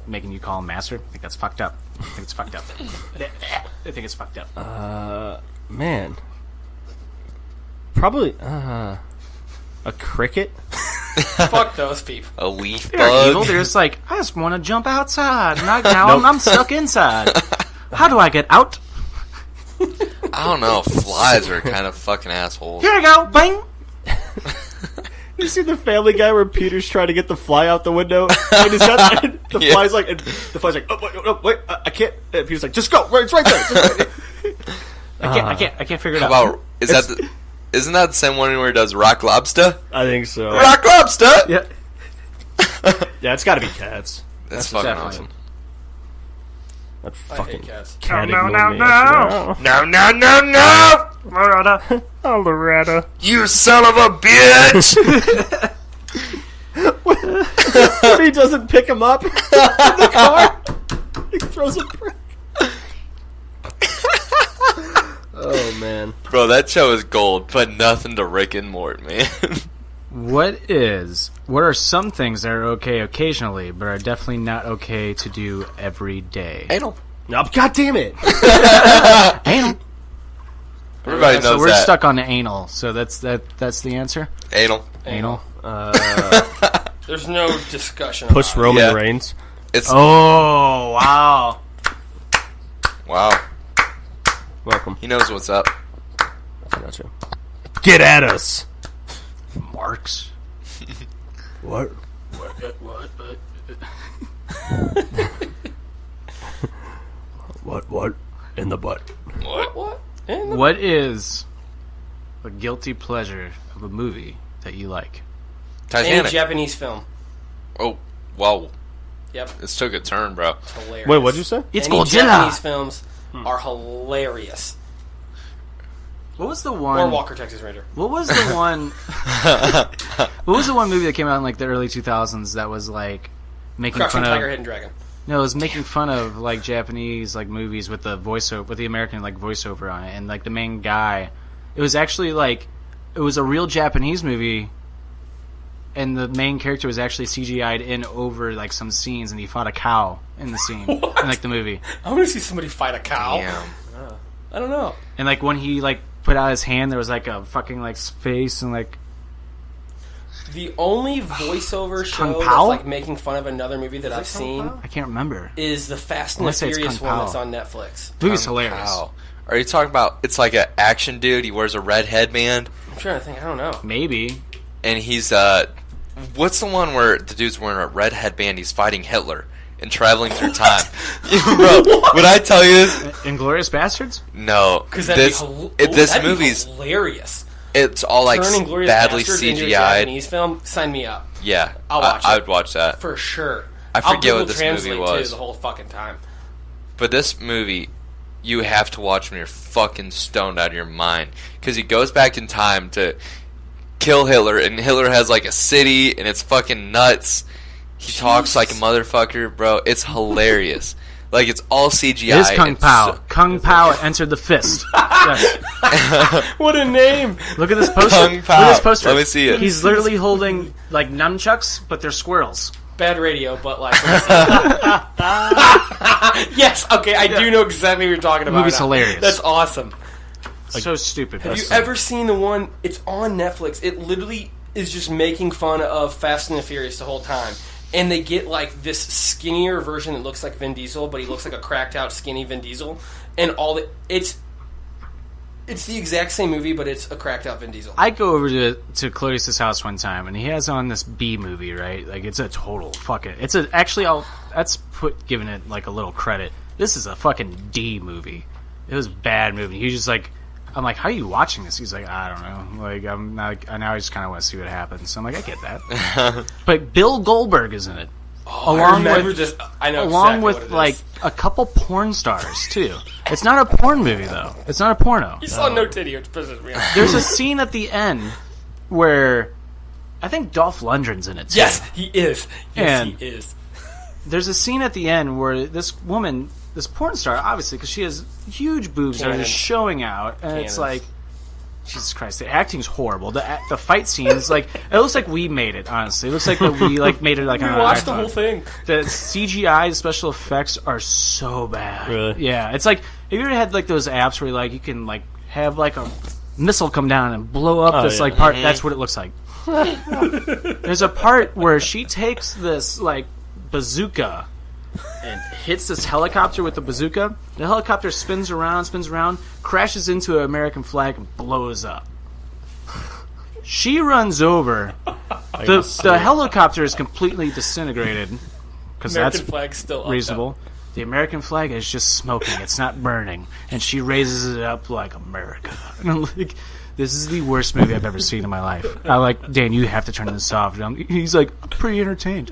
making you call him master. I think that's fucked up. I think it's fucked up. man. Probably a cricket. Fuck those people. A leaf They're evil. bug. They're just like, I just want to jump outside. And now I'm stuck inside. How do I get out? I don't know. Flies are kind of fucking assholes. Here I go. Bang. You see the Family Guy where Peter's trying to get the fly out the window, and he's got the Yeah. fly's like, and the fly's like, oh wait, I can't. And Peter's like, just go, it's right there. Just right there. I can't figure it How out. about isn't that the same one where he does rock lobster? I think so. Rock lobster. Yeah, yeah, it's got to be cats. That's fucking definitely- awesome. That I fucking hate cats. cat No, ignored me no. yesterday. Oh, Loretta. You son of a bitch! When he doesn't pick him up in the car, he throws a brick. Oh man, Bro, that show is gold, but nothing to Rick and Mort, man. What are some things that are okay occasionally, but are definitely not okay to do every day? Anal. no, God damn it! Anal. Everybody knows So we're that. stuck on anal. So that's the answer. Anal. Anal. There's no discussion Push about Roman Yeah. Reigns. It's Oh wow. wow. Welcome. He knows what's up. Gotcha. Get at us. Marks. What? What in the butt? What? What is a guilty pleasure of a movie that you like. Any Titanic. Japanese film. Oh, wow. Yep. This took a turn, bro. It's hilarious. Wait, what'd you say? It's Any Godzilla. Japanese films are hilarious. What was the one? Or Walker, Texas Ranger. What was the one? What was the one movie that came out in like the early 2000s that was like making Crouching fun Tiger, of? Hidden Dragon. No, it was making fun of like Japanese like movies with the voiceover, with the American like voiceover on it, and like the main guy. It was actually like it was a real Japanese movie, and the main character was actually CGI'd in over like some scenes, and he fought a cow in the scene in like the movie. I want to see somebody fight a cow. Damn. I don't know. And like when he like put out his hand, there was like a fucking like face and like The only voiceover Kung show that's Pao? like making fun of another movie that I've seen I can't remember. is the Fast and Let's the say it's Furious Kung one Pao. that's on Netflix. The movie's hilarious. Wow. Are you talking about? It's like an action dude. He wears a red headband, I'm trying to think. I don't know. Maybe. and he's what's the one where the dude's wearing a red headband? He's fighting Hitler and traveling through time. Bro, would I tell you this? Inglourious Bastards? No, Because this that'd movie's be hilarious. it's all like Turning Glorious badly Bastards into a CGI'd. Japanese film. Sign me up Yeah, I'll watch I it. would watch that. for sure. I I'll forget what Google this Translate movie was. too the whole fucking time. But this movie, you have to watch when you're fucking stoned out of your mind. Because he goes back in time to kill Hitler, and Hitler has like a city, and it's fucking nuts. He talks like a motherfucker, bro. It's hilarious. Like, it's all CGI. It is Kung and Pao. so- Kung Pao entered the fist. Yes. What a name! Look at this poster. Kung Look Pao. at this poster. Let me see it. He's literally holding like nunchucks, but they're squirrels. Bad radio, but like. Yes, okay, I do know exactly what you're talking about. movie's now. hilarious. That's awesome. So stupid. Have you ever seen the one? It's on Netflix. It literally is just making fun of Fast and the Furious the whole time. And they get like this skinnier version that looks like Vin Diesel, but he looks like a cracked out skinny Vin Diesel. And all the it's the exact same movie, but it's a cracked out Vin Diesel. I go over to Clodius' house one time, and he has on this B movie, right? Like, it's a total fucking... It's a... Actually, that's giving it, like, a little credit. This is a fucking D movie. It was a bad movie. He's just like... I'm like, how are you watching this? He's like, I don't know. Like, I'm not... Now I just kind of want to see what happens. So I'm like, I get that. But Bill Goldberg is in it. I remember this. I know Along exactly with, what it is. like, a couple porn stars, too. It's not a porn movie, though. It's not a porno. You saw no titty, which pisses me off. There's a scene at the end where I think Dolph Lundgren's in it too. Yes, he is. Yes, And- he is. There's a scene at the end where this woman, this porn star, obviously, because she has huge boobs that are just Cannons. showing out, and it's Cannons. like, Jesus Christ, the acting's horrible. The fight scenes, like, it looks like we made it. Honestly, it looks like that we like made it like We on an watched the iPhone. whole thing. The CGI, the special effects are so bad. Really? Yeah, it's like, have you ever had like those apps where like you can like have like a missile come down and blow up this yeah. like part? That's what it looks like. There's a part where she takes this like bazooka and hits this helicopter with the bazooka. The helicopter spins around, crashes into an American flag and blows up. She runs over. The helicopter is completely disintegrated because American that's flag's still up, reasonable. The American flag is just smoking; it's not burning, and she raises it up like America. And I'm like, "This is the worst movie I've ever seen in my life." I'm like, "Dan, you have to turn this off." He's like, "I'm pretty entertained."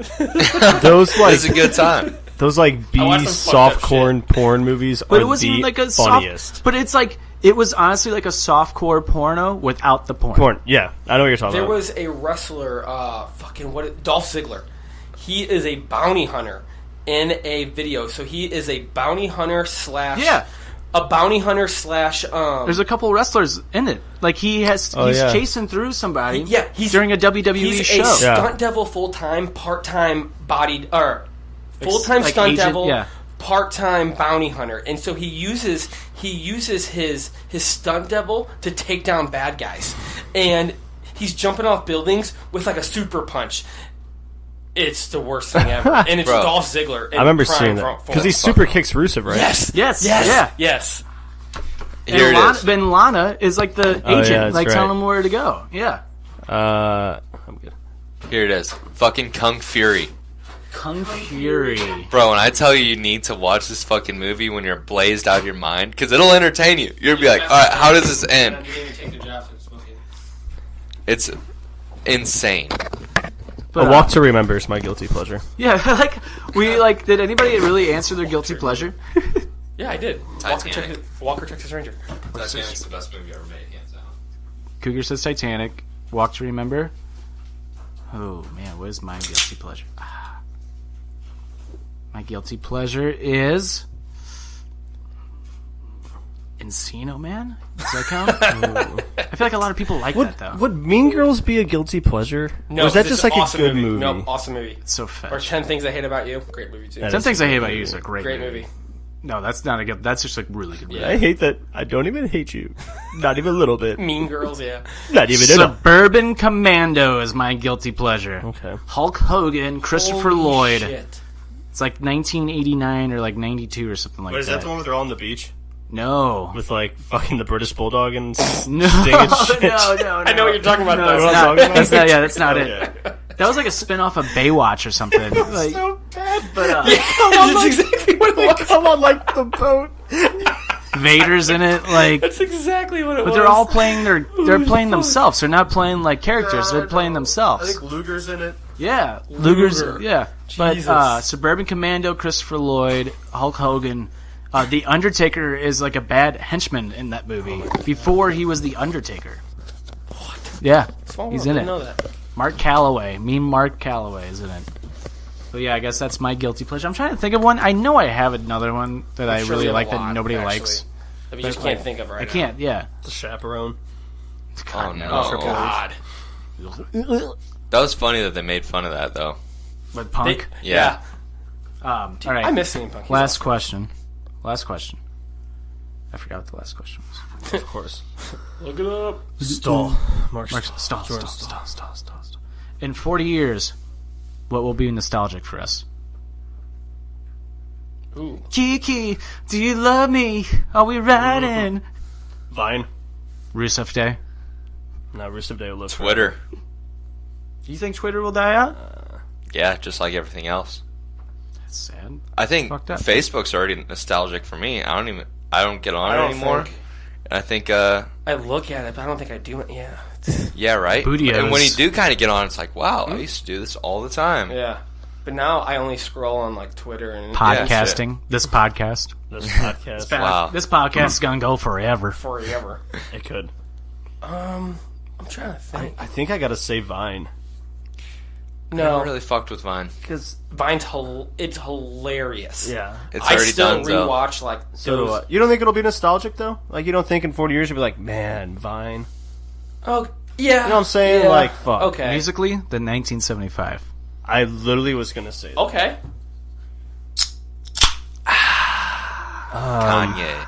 Those like It's a good time. those like B watched some fucked up softcore porn movies But are it wasn't the like a funniest. soft. But it's like it was honestly like a softcore porno without the porn. Porn, yeah, I know what you're talking There about. was a wrestler, Dolph Ziggler. He is a bounty hunter in a video. So he is a bounty hunter slash... Yeah. A bounty hunter slash... There's a couple wrestlers in it. Like he's yeah. chasing through somebody. He's during a WWE he's show. a stunt devil full-time, part-time bodied... Or full-time like stunt agent, devil, yeah. part-time bounty hunter. And so he uses his stunt devil to take down bad guys. And he's jumping off buildings with like a super punch. It's the worst thing ever. And it's Bro. Dolph Ziggler. I remember seeing that because he super kicks Rusev, right? Yes. Yes. Yes. Yeah. Yes. Here And it is. Ben Lana is like the agent, that's like right. telling him where to go. Yeah. I'm good. Here it is. Fucking Kung Fury. Kung Fury. Bro, when I tell you need to watch this fucking movie when you're blazed out of your mind, because it'll entertain you. You'll be like, alright, how does this end? It's insane. But, A Walk to Remember is my guilty pleasure. Yeah, did anybody really answer their guilty pleasure? Yeah, I did. Titanic. Walker, Texas Ranger. Titanic's the best movie ever made, hands down. Cougar says Titanic. Walk to Remember. Oh, man, what is my guilty pleasure? My guilty pleasure is Encino Man. Does that count? I feel like a lot of people like that, though. Would Mean Girls be a guilty pleasure? No, or is that it's just an like awesome a good movie? No, awesome movie. It's so fetch. Or 10 Things I Hate About You. Great movie, too. 10 Things I Hate About You is a great movie. No, that's not a good... That's just a really good movie. I hate that. I don't even hate you. Not even a little bit. Mean Girls, yeah. Not even enough. Suburban Commando is my guilty pleasure. Okay. Hulk Hogan, Christopher Holy Lloyd. shit. It's like 1989 or like 92 or something like Wait, is that. that the one where they're all on the beach? No. With like fucking the British Bulldog and No, sting and shit? no. I know what you're talking about, No, though. it's not. That's not, yeah, that's not Okay. it. That was like a spin-off of Baywatch or something. Like, So bad. but That's exactly what it was. Come on, like the boat. Vader's in it. Like, That's exactly what it was. but they're all playing they're playing themselves. They're not playing like characters. They're playing themselves. Luger's in it. Yeah, Luger's. Luger. Yeah, but Jesus. Suburban Commando, Christopher Lloyd, Hulk Hogan. The Undertaker is like a bad henchman in that movie. Before he was the Undertaker. What? Yeah, he's in it. I didn't know that. Mark Calloway, Mark Calloway is in it. But yeah, I guess that's my guilty pleasure. I'm trying to think of one. I know I have another one that I sure really we have like a that lot, nobody actually. likes. That we just can't think of right I now. can't. Yeah. The Chaperone. Oh, no. Oh, God. That was funny that they made fun of that, though. But Punk. Yeah. All right. I miss seeing Punk. He's Last awesome. question. Last question. I forgot what the last question was. Of course. Look it up. Stall. Mark Stall. In 40 years, what will be nostalgic for us? Ooh. Kiki, do you love me? Are we riding? Vine. Rusev Day. No, Rusev Day will live Twitter. Do you think Twitter will die out? Yeah, just like everything else. That's sad. I think Fucked up. Facebook's already nostalgic for me. I don't get on I it don't anymore. think- And I think, I look at it, but I don't think I do it. Yeah. yeah, right? Bootios. And when you do kind of get on, it's like, wow, I used to do this all the time. Yeah. But now I only scroll on like Twitter and Podcasting. This podcast. This podcast. Wow. This podcast is going to go forever. forever. It could. I'm trying to think. I think I gotta say Vine. I No, never really fucked with Vine. Because Vine's it's hilarious. yeah. It's I already still done, though. rewatch like So do I. those. You don't think it'll be nostalgic though? Like you don't think in 40 years you'll be like, man, Vine. Oh yeah, You know what I'm saying? Yeah. Like, fuck. Okay, Musically, the 1975. I literally was gonna say that. okay. Kanye.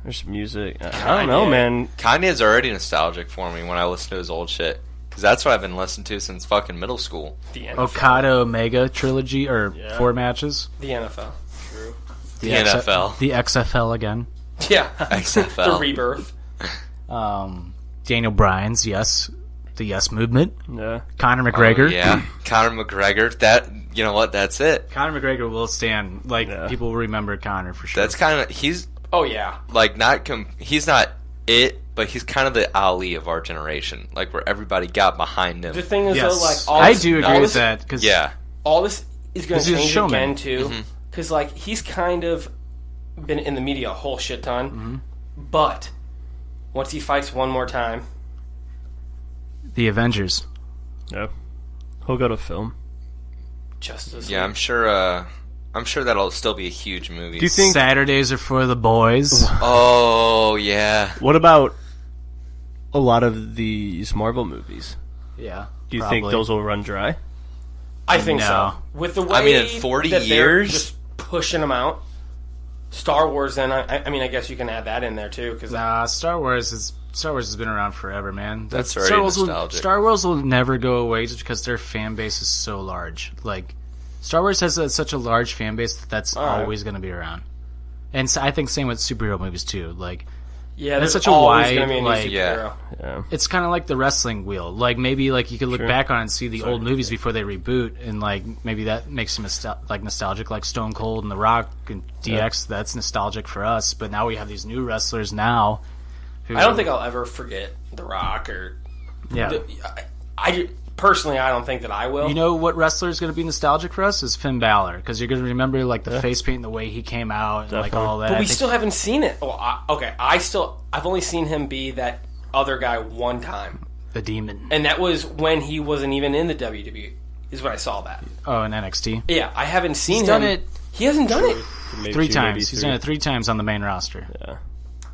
There's music. I don't know, man. Kanye's already nostalgic for me when I listen to his old shit. Because that's what I've been listening to since fucking middle school. The NFL. Okada Omega trilogy, or Yeah. 4 matches. The NFL. The NFL. The XFL again. Yeah, XFL. the rebirth. Daniel Bryan's Yes. The Yes Movement. Yeah. Conor Oh, McGregor. yeah. Conor McGregor. That, you know what? That's it. Conor McGregor will stand. Like, Yeah. people will remember Conor for sure. That's kind of, he's Oh yeah. like he's not it, but he's kind of the Ali of our generation. Like where everybody got behind him. The thing is Yes. though, like all I this, do all agree with this- that. Cause Yeah. All this is going 'Cause to he's a change showman. again too, because like he's kind of been in the media a whole shit ton, but once he fights one more time, The Avengers. Yeah. He'll go to film. Justice. Yeah, I'm sure that'll still be a huge movie. Do you think? Saturdays are for the boys. Oh, yeah. What about a lot of these Marvel movies? Yeah. Do you think those will run dry? I think No. so. With the way I mean, in 40 that they're years? just pushing them out. Star Wars, then I mean, I guess you can add that in there too, because Nah, Star Wars has been around forever, man. That's Star already Wars nostalgic. Star Wars will never go away just because their fan base is so large. Like, Star Wars has such a large fan base that's All right. always going to be around. And so I think same with superhero movies too. Like, yeah, That's there's such a always wide, going to be a new like- superhero. Yeah. it's kind of like the wrestling wheel. Like, maybe like you could look back on it and see the old movies before they reboot, and like maybe that makes them nostalgic, like Stone Cold and The Rock and DX. That's nostalgic for us. But now we have these new wrestlers now. Who, I don't think I'll ever forget The Rock or Yeah. I personally, I don't think that I will. You know what wrestler is going to be nostalgic for us is Finn Balor, because you're going to remember like the face paint and the way he came out and like all that. But we still haven't seen it. Oh, I've only seen him be that other guy one time. The Demon. And that was when he wasn't even in the WWE. Is when I saw that. Oh, in NXT. Yeah, I haven't seen He's him. done it. He hasn't done it. Maybe 3 two, times. maybe He's 3. done it 3 times on the main roster. Yeah.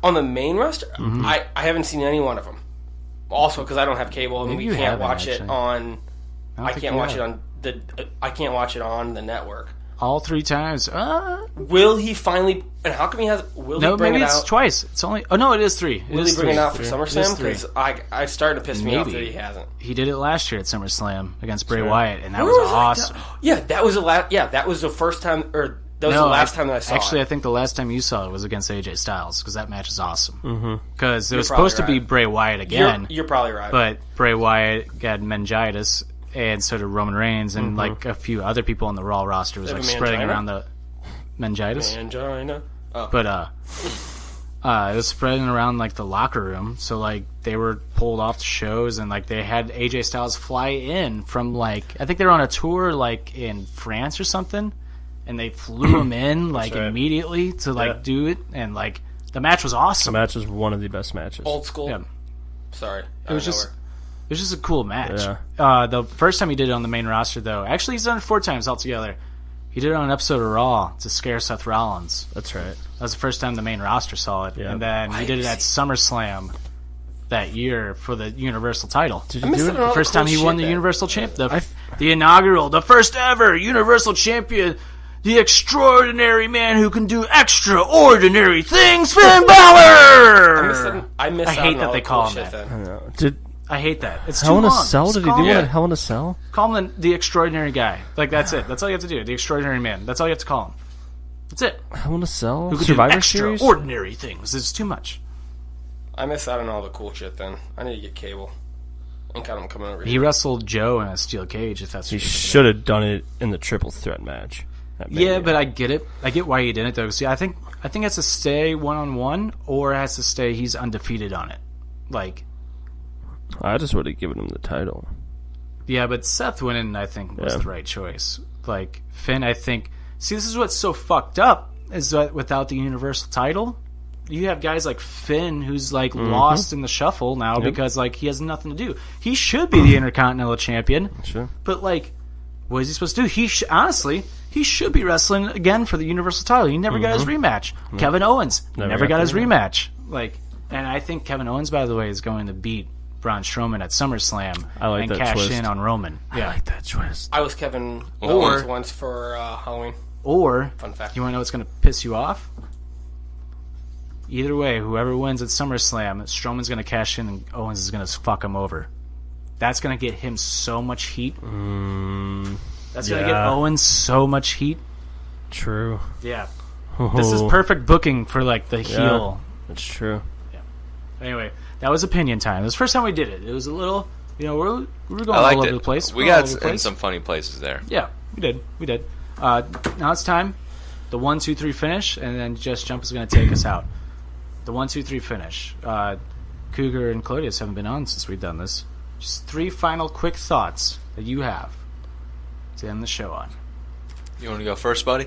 On the main roster, Mm-hmm. I haven't seen any one of them. Also, because I don't have cable, and Maybe we you can't haven't, watch it actually. on. I think can't you watch have. it on the. I can't watch it on the network. All 3 times. Will he finally? And how come he has? Will No, he bring maybe it it's out? twice. It's only. Oh no, it is 3. Will he bring it out for It SummerSlam? is 3. Because it's starting to piss me off Maybe. that he hasn't. He did it last year at SummerSlam against Bray Sure. Wyatt, and that Where was awesome. Yeah, that was the last. Yeah, that was the first time, or that was the last time that I saw Actually, it. I think the last time you saw it was against AJ Styles, because that match is awesome. Because it was probably supposed to be right. Bray Wyatt again, You're probably right. but Bray Wyatt got meningitis, and so did Roman Reigns, and like a few other people on the Raw roster was They like have a spreading mangina? around the meningitis. Angina. Oh. But it was spreading around like the locker room, so like they were pulled off the shows, and like they had AJ Styles fly in from like, I think they were on a tour like in France or something, and they flew him in like right. immediately to like Yeah. do it, and like the match was awesome. The match was one of the best matches. Old school. Yeah. Sorry, It was just a cool match. Yeah. The first time he did it on the main roster, though, actually he's done it 4 times altogether. He did it on an episode of Raw to scare Seth Rollins. That's right. That was the first time the main roster saw it. Yeah. And then he did it at SummerSlam that year for the Universal title. Did I you missed do it it? on all The first the cool time he won shit the then. Universal Champ, the inaugural, the first ever Universal Champion, the extraordinary man who can do extraordinary things, Finn Balor! I miss I out hate on that all they the call cool him shit that. then. Did I hate that. It's Hell too in a long. Cell? Just Did he call do him- one at Hell in a Cell? Call him the extraordinary guy. Like, that's it. That's all you have to do. The extraordinary man. That's all you have to call him. That's it. Hell in a Cell? Who can Survivor do Series? extraordinary things. It's too much. I miss out on all the cool shit then. I need to get cable. And kind of coming over He here. wrestled Joe in a steel cage, if that's He what you're thinking. should have done it in the triple threat match. at Yeah, Mania. but I get it. I get why he did it, though. See, I think it has to stay 1-on-1, or it has to stay he's undefeated on it. Like, I just would have given him the title. yeah, but Seth winning, I think, was Yeah. the right choice. Like, Finn, I think... See, this is what's so fucked up, is that without the Universal title, you have guys like Finn, who's, like, lost in the shuffle now because, like, he has nothing to do. He should be the Intercontinental Champion, Sure. but, like, what is he supposed to do? Honestly, he should be wrestling again for the Universal title. He never got his rematch. Kevin Owens never got his rematch. Like, and I think Kevin Owens, by the way, is going to beat Braun Strowman at SummerSlam I like and that cash twist. in on Roman. Yeah. I like that twist. I was Kevin Or- Owens once for Halloween. Or, Fun fact. you want to know what's going to piss you off? Either way, whoever wins at SummerSlam, Strowman's going to cash in and Owens is going to fuck him over. That's going to get him so much heat. That's going to get yeah. Owens so much heat. True. Yeah. This is perfect booking for, like, the heel. That's true. Anyway, that was opinion time. It was the first time we did it. It was a little, we were going I all liked over it. the place. We We're all got over the in place. some funny places there. Yeah, we did. Now it's time. The 1, 2, 3 finish, and then JustJUMP is going to take us out. The 1, 2, 3 finish. Cougar and Clodius haven't been on since we've done this. Just 3 final quick thoughts that you have to end the show on. You want to go first, buddy?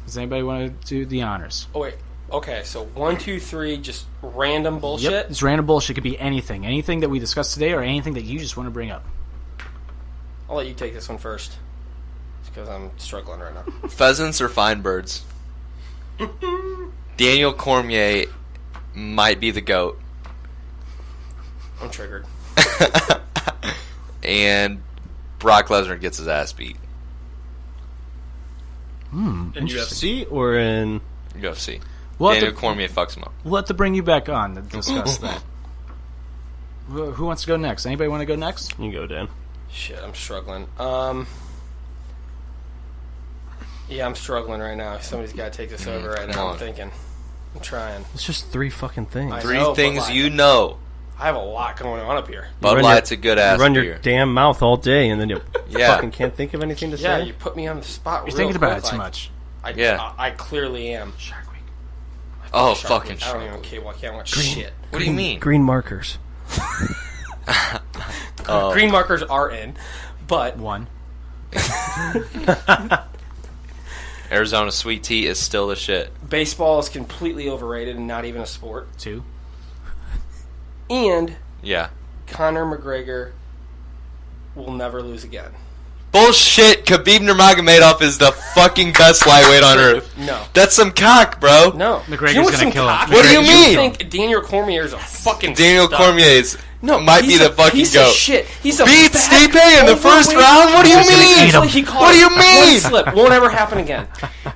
Does anybody want to do the honors? Oh, wait. Okay, so 1, 2, 3, just random bullshit. Yep, it's random bullshit. It could be anything. Anything that we discussed today or anything that you just want to bring up. I'll let you take this one first. Because I'm struggling right now. Pheasants or fine birds? Daniel Cormier might be the GOAT. I'm triggered. And Brock Lesnar gets his ass beat. In UFC or in... UFC. We'll Daniel have, to, Cormier fucks him up. we'll have to bring you back on to discuss that. Who wants to go next? Anybody want to go next? You go, Dan. Shit, I'm struggling. Yeah, I'm struggling right now. Somebody's got to take this over right come now. on. I'm thinking. I'm trying. It's just 3 fucking things. I Three know, but things like- you know. I have a lot going on up here. Bud run Light's a good ass You run beer. your damn mouth all day, and then you Yeah. fucking can't think of anything to Yeah, say? you put me on the spot. You're real thinking about quick, it too like, much. Yeah. I clearly am. Shark Week. Oh, Shark fucking Week. I don't Shark even Week. care. I can't watch shit. What do you mean? Green markers. Green markers are in, but 1. Arizona sweet tea is still the shit. Baseball is completely overrated and not even a sport. 2. And Yeah. Conor McGregor will never lose again. Bullshit! Khabib Nurmagomedov is the fucking best lightweight on earth. No. That's some cock, bro. No. McGregor's You know what's gonna some kill him. cock? What do you mean? think Daniel Cormier's a fucking Daniel stud. Cormier's might be he's the a fucking piece goat. of shit. He's a Beat fat, Stipe in the first overweight- round? What do you He's gonna mean? eat him. He called What do you it one mean? slip. Won't ever happen again.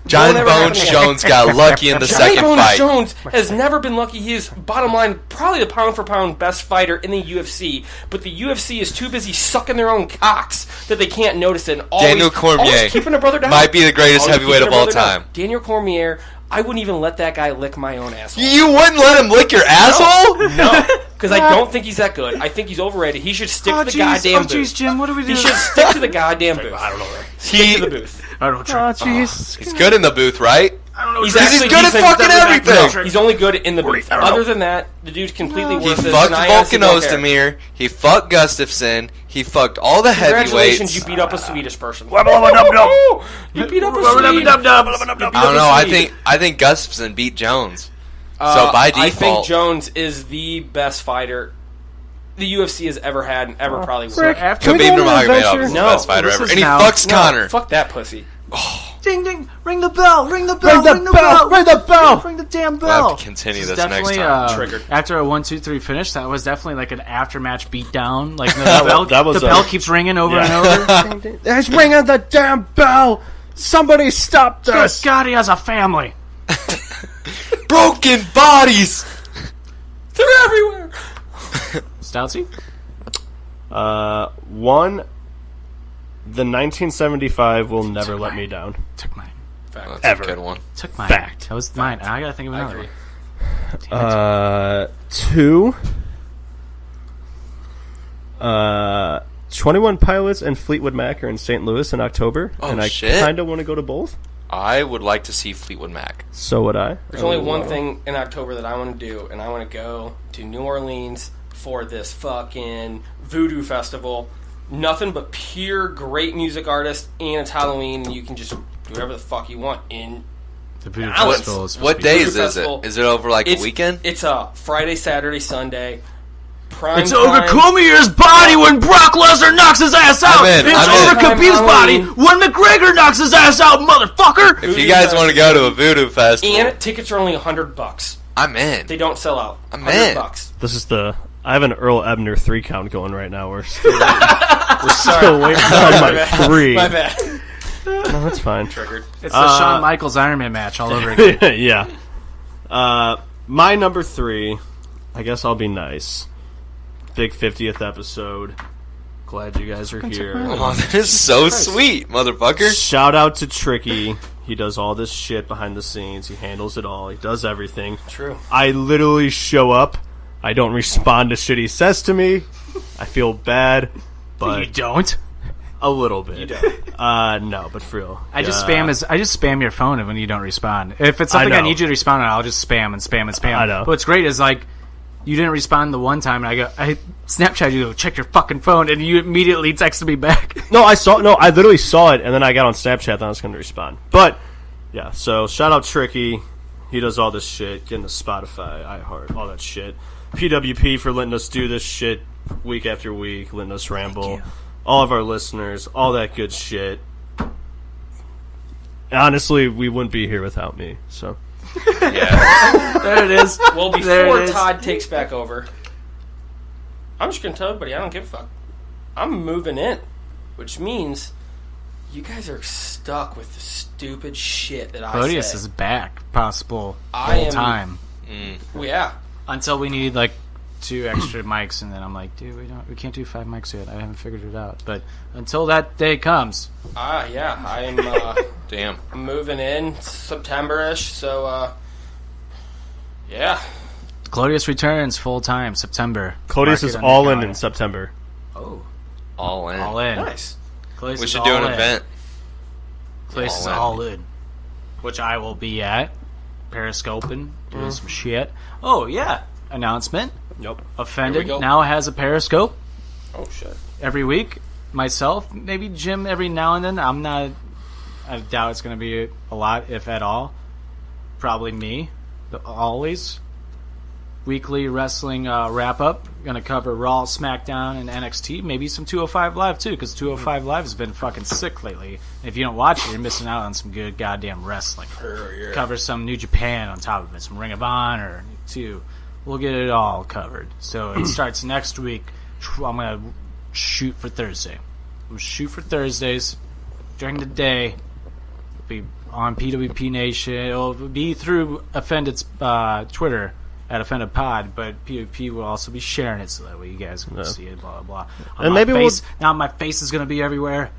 John Won't ever happen Bones again. Jones got lucky in the Johnny second Bones fight. Jones has never been lucky. He is, bottom line, probably the pound-for-pound best fighter in the UFC, but the UFC is too busy sucking their own cocks that they can't notice it. And Daniel Cormier always keeping a brother down. might be the greatest Always heavyweight keeping of a all brother down. time. Daniel Cormier, I wouldn't even let that guy lick my own asshole. You wouldn't let him lick your asshole? No, because I don't think he's that good. I think he's overrated. He should stick to the goddamn booth. jeez, Jim, what do we do? He should stick to the goddamn booth. I don't know. Stick to the booth. I don't know. He's good in the booth, right? He's He's actually good at decent. fucking everything. He's only good in the booth. Other than that, the dude's completely He worthless. fucked and I Volkan honestly don't care. Ozdemir. He fucked Gustafsson. He fucked all the Congratulations, heavyweights. you beat up a Swedish person. Wubba You beat up a Swede. I don't know. I think Gustafsson beat Jones. So by default, I think Jones is the best fighter the UFC has ever had and ever probably will. Khabib Nurmagomedov is the No, best fighter this ever, is and he now- fucks No, Connor. fuck that pussy. Ding ding! Ring the bell! Ring the bell! Ring the bell! Ring the bell! Ring the damn We'll have bell! to continue This this is next definitely, time. Triggered. After a 1, 2, 3 finish, that was definitely like an after-match beatdown. Like the bell, that was the bell keeps ringing over and over. It's ringing the damn bell! Somebody stop Good this! God, he has a family. Broken bodies. They're everywhere. Stoutsy? One, the 1975 will never let me down. Took mine. That's Ever. a good one. Took mine. Fact. That was mine. I gotta think of I another agree. one. Two, 21 Pilots and Fleetwood Mac are in St. Louis in October, Oh, and I shit. kind of want to go to both. I would like to see Fleetwood Mac. So would I. There's only one thing in October that I want to do, and I want to go to New Orleans for this fucking voodoo festival. Nothing but pure great music artists, and it's Halloween, and you can just do whatever the fuck you want in. The Voodoo Alex, Festival is What Voodoo days is Festival. it? Is it over like a It's weekend? It's a Friday, Saturday, Sunday. Prime It's over time. Cormier's body when Brock Lesnar knocks his ass out. I'm in, It's I'm over in. Khabib's body Halloween. when McGregor knocks his ass out, motherfucker. If you guys want to go to a voodoo festival, And tickets are only $100. I'm in. They don't sell out. I'm $100. This is the. I have an Earl Ebner 3 count going right now. We're still waiting on my 3. My bad. No, that's fine. Triggered. It's the Shawn Michaels Iron Man match all over again. Yeah. My number 3, I guess I'll be nice. Big 50th episode. Glad you guys are here. Oh, that is so sweet, motherfucker. Shout out to Tricky. He does all this shit behind the scenes. He handles it all. He does everything. True. I literally show up. I don't respond to shit he says to me. I feel bad, but You don't. a little bit. You don't. No, but for real. I just spam your phone when you don't respond. If it's something I know. need you to respond on, I'll just spam and spam and spam. I know. But what's great is like you didn't respond the one time, and I Snapchat you, go check your fucking phone, and you immediately texted me back. I literally saw it, and then I got on Snapchat, and I was going to respond. But yeah, so shout out Tricky. He does all this shit, getting to Spotify, iHeart, all that shit. PWP for letting us do this shit week after week, letting us ramble. All of our listeners, all that good shit. Honestly, we wouldn't be here without me. So Yeah. There it is. Well, There before it is. Todd takes back over, I'm just going to tell everybody I don't give a fuck. I'm moving in, which means you guys are stuck with the stupid shit that I Clodius say. is back, possible I full am- time Well, yeah. until we need like 2 extra mics, and then I'm like, dude, we can't do 5 mics yet. I haven't figured it out. But until that day comes, Yeah. I'm Damn. moving in September-ish, so, yeah. Clodius returns full time September. Clodius Mark is it on your all in calendar. September. All in. All in. Nice. Clodius We is should do all an in. event. Clodius is All in. all in, which I will be at. Periscoping, doing some shit. Oh yeah, announcement. Nope. Offended Here we go. now has a Periscope. Oh shit! Every week, myself, maybe Jim every now and then. I doubt it's going to be a lot, if at all. Probably me, always. Weekly wrestling wrap-up. Going to cover Raw, SmackDown, and NXT. Maybe some 205 Live, too, because 205 Live has been fucking sick lately. And if you don't watch it, you're missing out on some good goddamn wrestling. Yeah. Cover some New Japan on top of it, some Ring of Honor, too. We'll get it all covered. So it starts next week. I'm going to shoot for Thursday. I'm going to shoot for Thursdays during the day. It'll be on PWP Nation. It'll be through Offended's Twitter at Offended Pod, but PWP will also be sharing it so that way you guys can see it, blah, blah, blah. And maybe now my face is going to be everywhere.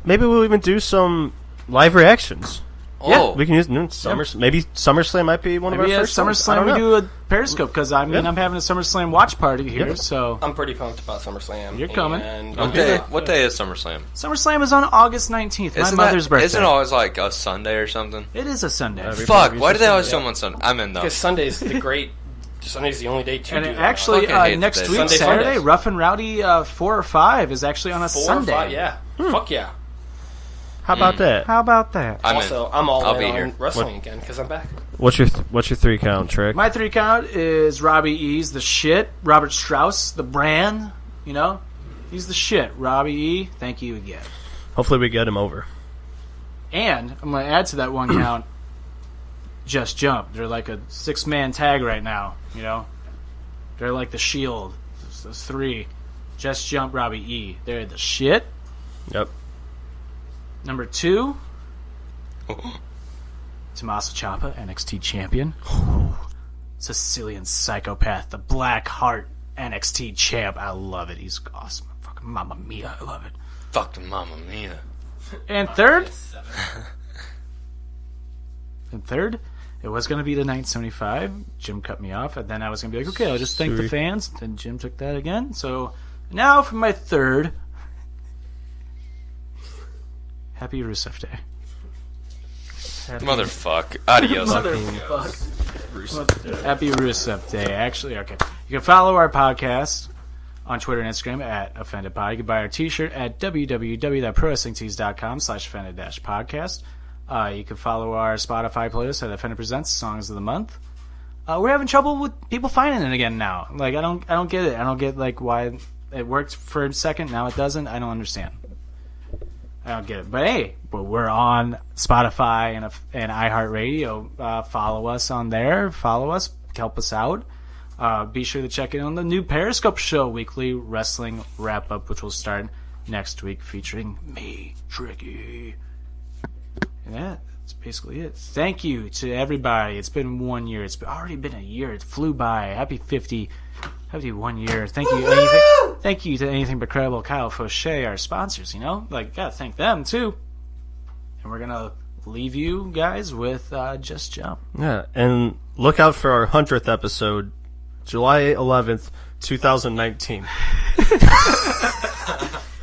Maybe we'll even do some live reactions. Oh, We can use maybe SummerSlam might be one of our first SummerSlam, we do a Periscope, because I'm having a SummerSlam watch party here, so... I'm pretty pumped about SummerSlam. You're coming. What day is SummerSlam? SummerSlam is on August 19th, my mother's birthday. Isn't it always like a Sunday or something? It is a Sunday. Fuck, why do they always film on Sunday? I'm in though. Because Sunday's the only day to and do that. actually, next week, Sunday, Saturday, Sundays. Rough and Rowdy 4 or 5 is actually on a 4 or Sunday. 5, yeah. Fuck yeah. How about that? How about that? I'm all I'll in be on here. wrestling again, because I'm back. What's your 3 count, Trick? My 3 count is Robbie E's the shit. Robert Strauss, the brand. You know, he's the shit. Robbie E, thank you again. Hopefully we get him over. And I'm going to add to that 1 count. Just Jump. They're like a 6-man tag right now. You know, they're like the Shield. Those 3. Just Jump, Robbie E. They're the shit. Yep. Number 2, Tommaso Ciampa, NXT champion. Sicilian psychopath, the Black Heart NXT champ. I love it. He's awesome. Fucking Mamma Mia. I love it. Fucking Mamma Mia. And third, it was going to be the 975. Jim cut me off, and then I was going to be like, okay, I'll just thank the fans. Then Jim took that again. So now for my third. Happy Rusev Day. Motherfuck. Adios. Happy Rusev Day. Actually, okay. You can follow our podcast on Twitter and Instagram at OffendedPod. You can buy our t-shirt at www.prowrestlingtees.com/offended-podcast. You can follow our Spotify playlist at Offended Presents Songs of the Month. We're having trouble with people finding it again now. Like, I don't get it. I don't get, like, why it worked for a second, now it doesn't. I don't understand. I don't get it. But hey, we're on Spotify and iHeartRadio. Follow us on there. Follow us. Help us out. Be sure to check in on the new Periscope show, weekly wrestling wrap-up, which will start next week, featuring me, Tricky. And that's basically it. Thank you to everybody. It's been 1 year. It's already been a year. It flew by. Happy 1 year. Thank you. Thank you to Anything But Credible, Kyle Fauché, our sponsors. You know, like, gotta thank them too. And we're gonna leave you guys with Just Jump. Yeah, and look out for our 100th episode, July 11th, 2019.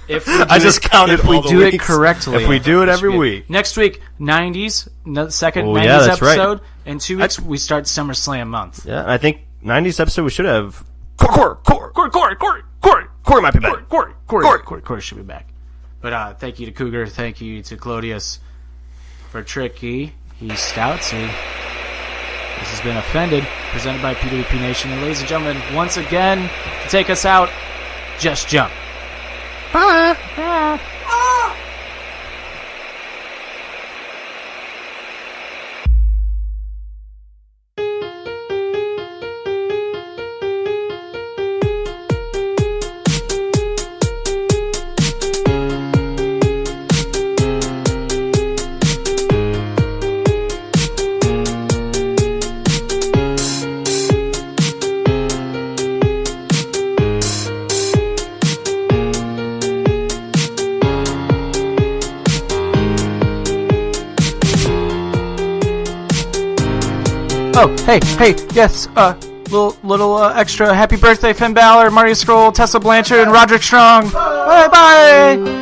If I just counted if we all the do it weeks. correctly. If we do it every week. Next week, 90s, second Oh, 90s yeah, that's right. episode. In 2 weeks, we start SummerSlam month. Yeah, I think 90s episode we should have Corey might be back. Corey should be back. But thank you to Cougar. Thank you to Clodius. For Tricky, he's Stoutsy. This has been Offended, presented by PWP Nation. And ladies and gentlemen, once again, to take us out, Just Jump. Bye. Oh, hey, yes, little extra happy birthday, Finn Balor, Marty Scurll, Tessa Blanchard, and Roderick Strong. Bye.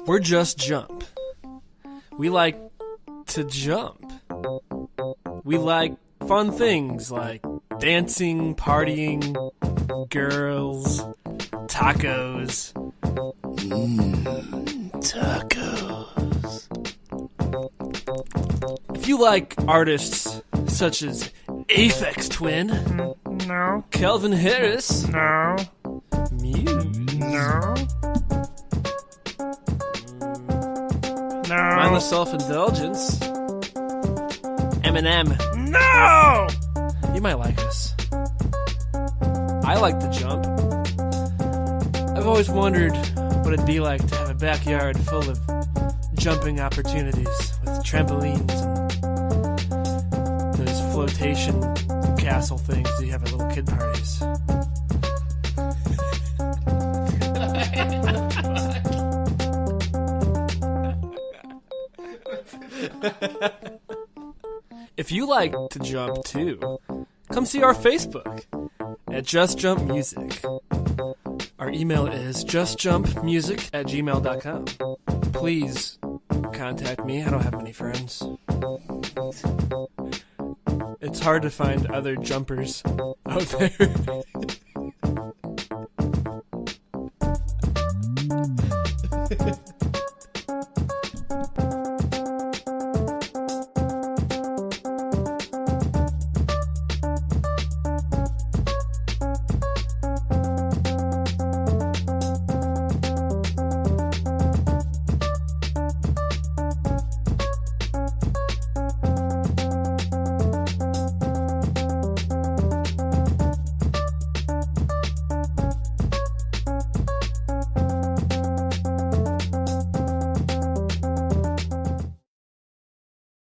We're Just Jump. We like to jump. We like fun things like dancing, partying, girls, tacos. Tacos. If you like artists such as Aphex Twin, no. Calvin Harris, no. Muse, no. No. Mindless self-indulgence, Eminem, no. You might like us. I like to jump. I've always wondered what it'd be like to have a backyard full of jumping opportunities with trampolines and those flotation castle things that you have at little kid parties. If you like to jump too, come see our Facebook at Just Jump Music. Our email is justjumpmusic@gmail.com. Please contact me. I don't have many friends. It's hard to find other jumpers out there.